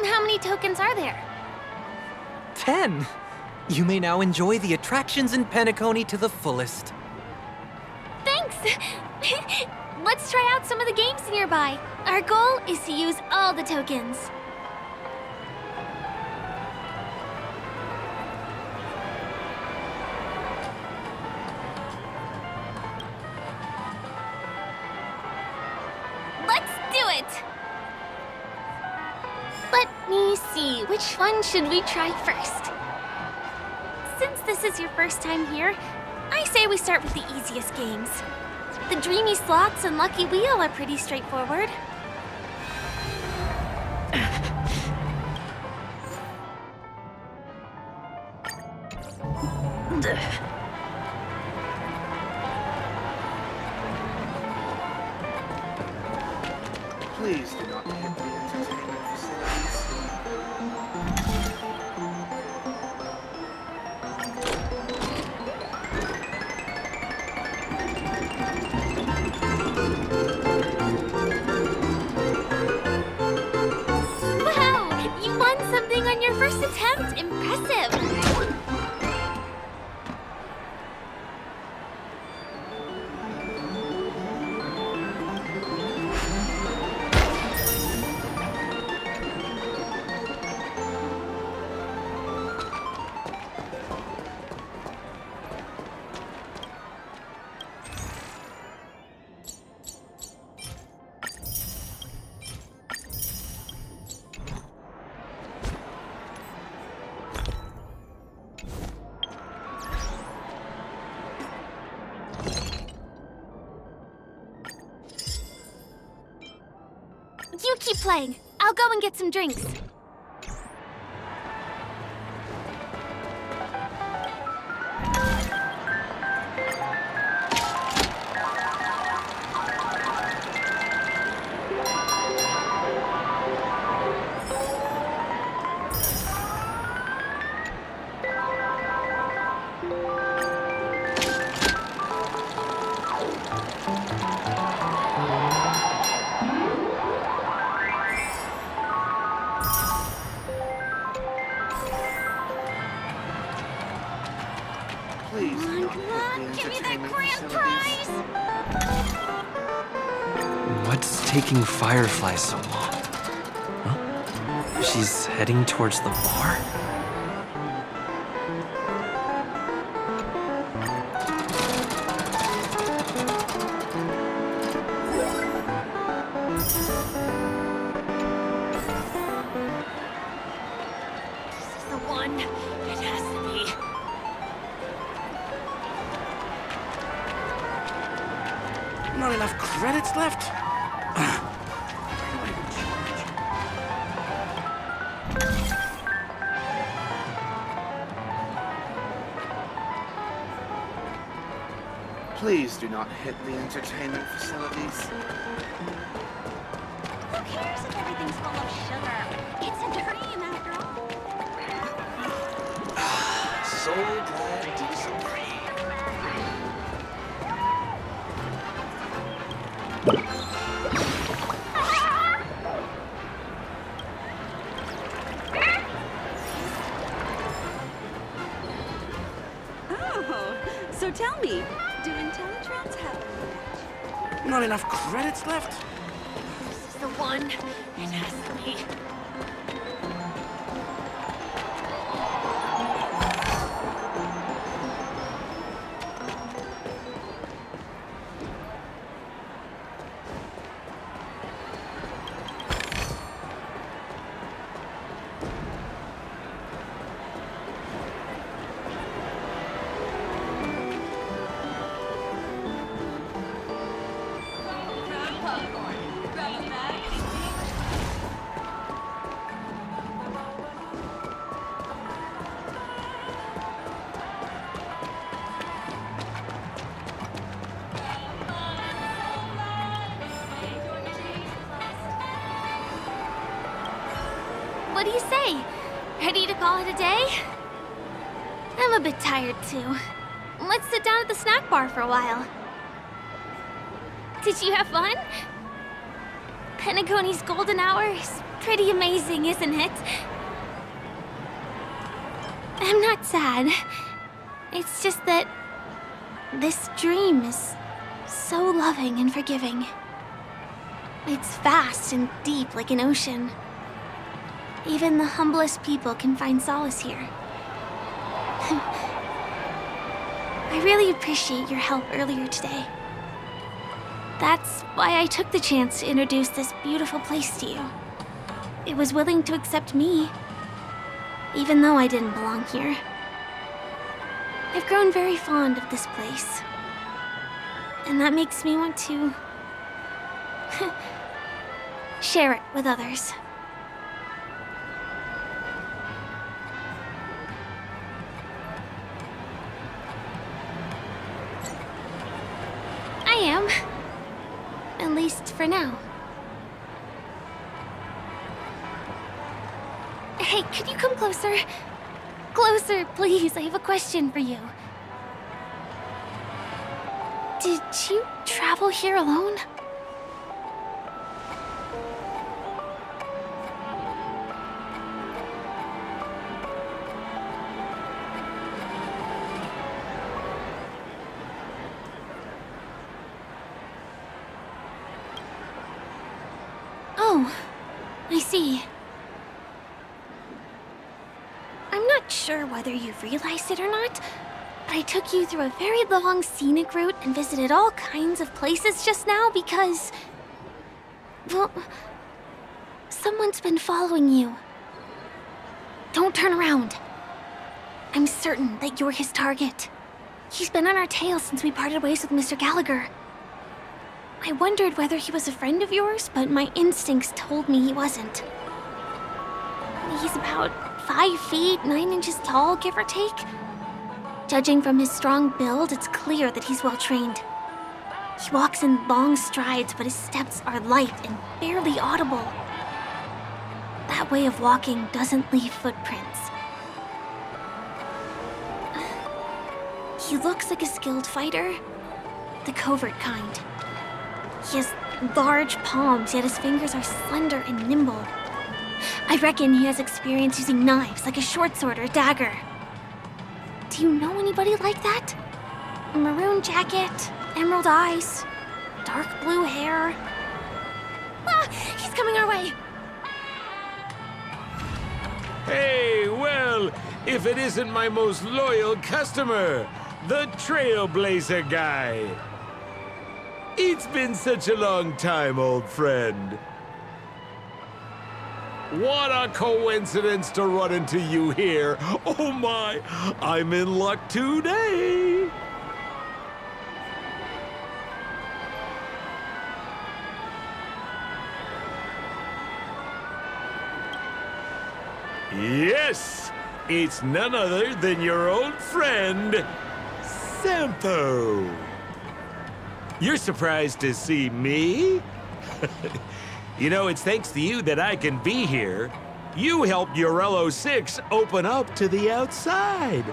Speaker 8: How many tokens are there?
Speaker 10: 10! You may now enjoy the attractions in Penacony to the fullest.
Speaker 8: Thanks! Let's try out some of the games nearby. Our goal is to use all the tokens. Let's do it! Let me see, which one should we try first? Since this is your first time here, I say we start with the easiest games. The Dreamy Slots and Lucky Wheel are pretty straightforward.
Speaker 5: Please do not hit the entertainment facilities.
Speaker 8: Wow! You won something on your first attempt! Impressive! You keep playing. I'll go and get some drinks.
Speaker 5: Please do not hit the entertainment facilities.
Speaker 1: What's taking Firefly so long? Huh? She's heading towards the bar?
Speaker 8: This is the one. It has to be.
Speaker 18: Not enough credits left?
Speaker 5: Please do not hit the entertainment facilities.
Speaker 4: Who cares if everything's full of sugar? It's a dream after all.
Speaker 5: So glad diesel free.
Speaker 17: Oh, so tell me, do Intellitrons have a match?
Speaker 18: Not enough credits left?
Speaker 8: This is the one. It has to be. What do you say? Ready to call it a day? I'm a bit tired too. Let's sit down at the snack bar for a while. Did you have fun? Penacony's golden hour is pretty amazing, isn't it? I'm not sad. It's just that this dream is so loving and forgiving. It's vast and deep like an ocean. Even the humblest people can find solace here. I really appreciate your help earlier today. That's why I took the chance to introduce this beautiful place to you. It was willing to accept me, even though I didn't belong here. I've grown very fond of this place, and that makes me want to share it with others. I am. At least for now. Hey, could you come closer? Closer, please. I have a question for you. Did you travel here alone? Oh, I see. I'm not sure whether you've realized it or not, but I took you through a very long scenic route and visited all kinds of places just now because... well, someone's been following you. Don't turn around. I'm certain that you're his target. He's been on our tail since we parted ways with Mr. Gallagher. I wondered whether he was a friend of yours, but my instincts told me he wasn't. He's about 5 feet, 9 inches tall, give or take. Judging from his strong build, it's clear that he's well-trained. He walks in long strides, but his steps are light and barely audible. That way of walking doesn't leave footprints. He looks like a skilled fighter, the covert kind. He has large palms, yet his fingers are slender and nimble. I reckon he has experience using knives, like a short sword or a dagger. Do you know anybody like that? A maroon jacket, emerald eyes, dark blue hair. Ah, he's coming our way.
Speaker 3: Hey, well, if it isn't my most loyal customer, the Trailblazer guy. It's been such a long time, old friend. What a coincidence to run into you here. Oh my, I'm in luck today. Yes, it's none other than your old friend, Sampo. You're surprised to see me? You know, it's thanks to you that I can be here. You helped Urello 6 open up to the outside.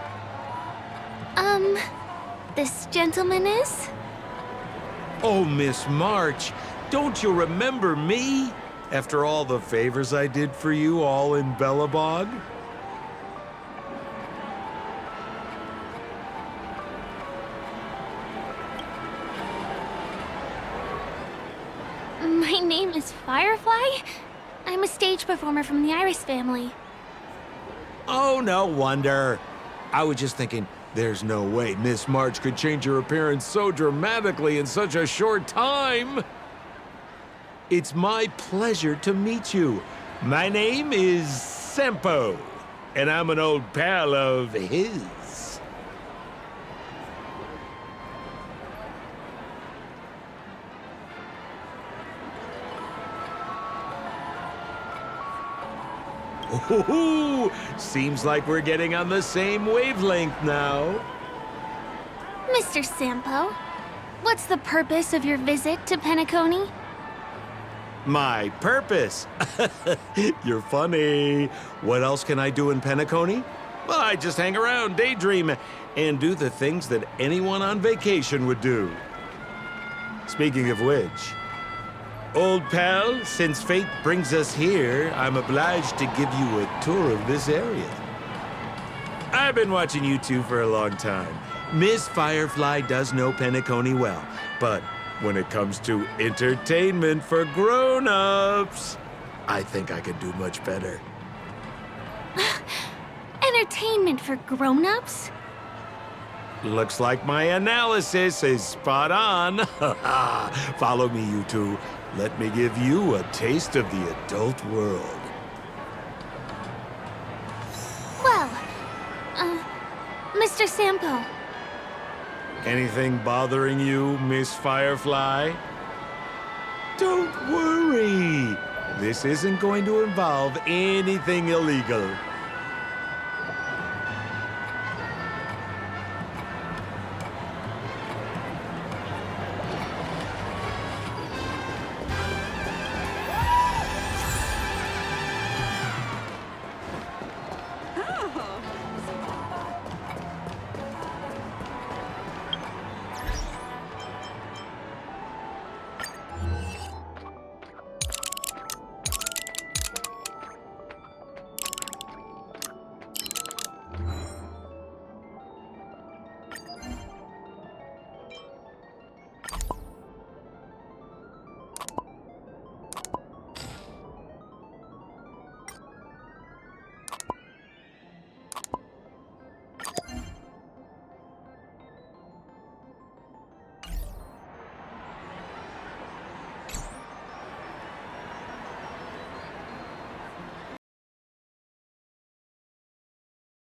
Speaker 8: This gentleman is?
Speaker 3: Oh, Miss March, don't you remember me? After all the favors I did for you all in Bellabog?
Speaker 8: My name is Firefly. I'm a stage performer from the Iris family.
Speaker 3: Oh, no wonder. I was just thinking, there's no way Miss March could change her appearance so dramatically in such a short time. It's my pleasure to meet you. My name is Sampo, and I'm an old pal of his. Ooh, seems like we're getting on the same wavelength now.
Speaker 8: Mr. Sampo, what's the purpose of your visit to Penacony?
Speaker 3: My purpose. You're funny. What else can I do in Penacony? Well, I just hang around, daydream, and do the things that anyone on vacation would do. Speaking of which, old pal, since fate brings us here, I'm obliged to give you a tour of this area. I've been watching you two for a long time. Miss Firefly does know Penacony well, but when it comes to entertainment for grown-ups, I think I could do much better.
Speaker 8: Entertainment for grown-ups?
Speaker 3: Looks like my analysis is spot on. Follow me, you two. Let me give you a taste of the adult world.
Speaker 8: Well, Mr. Sampo.
Speaker 3: Anything bothering you, Miss Firefly? Don't worry. This isn't going to involve anything illegal.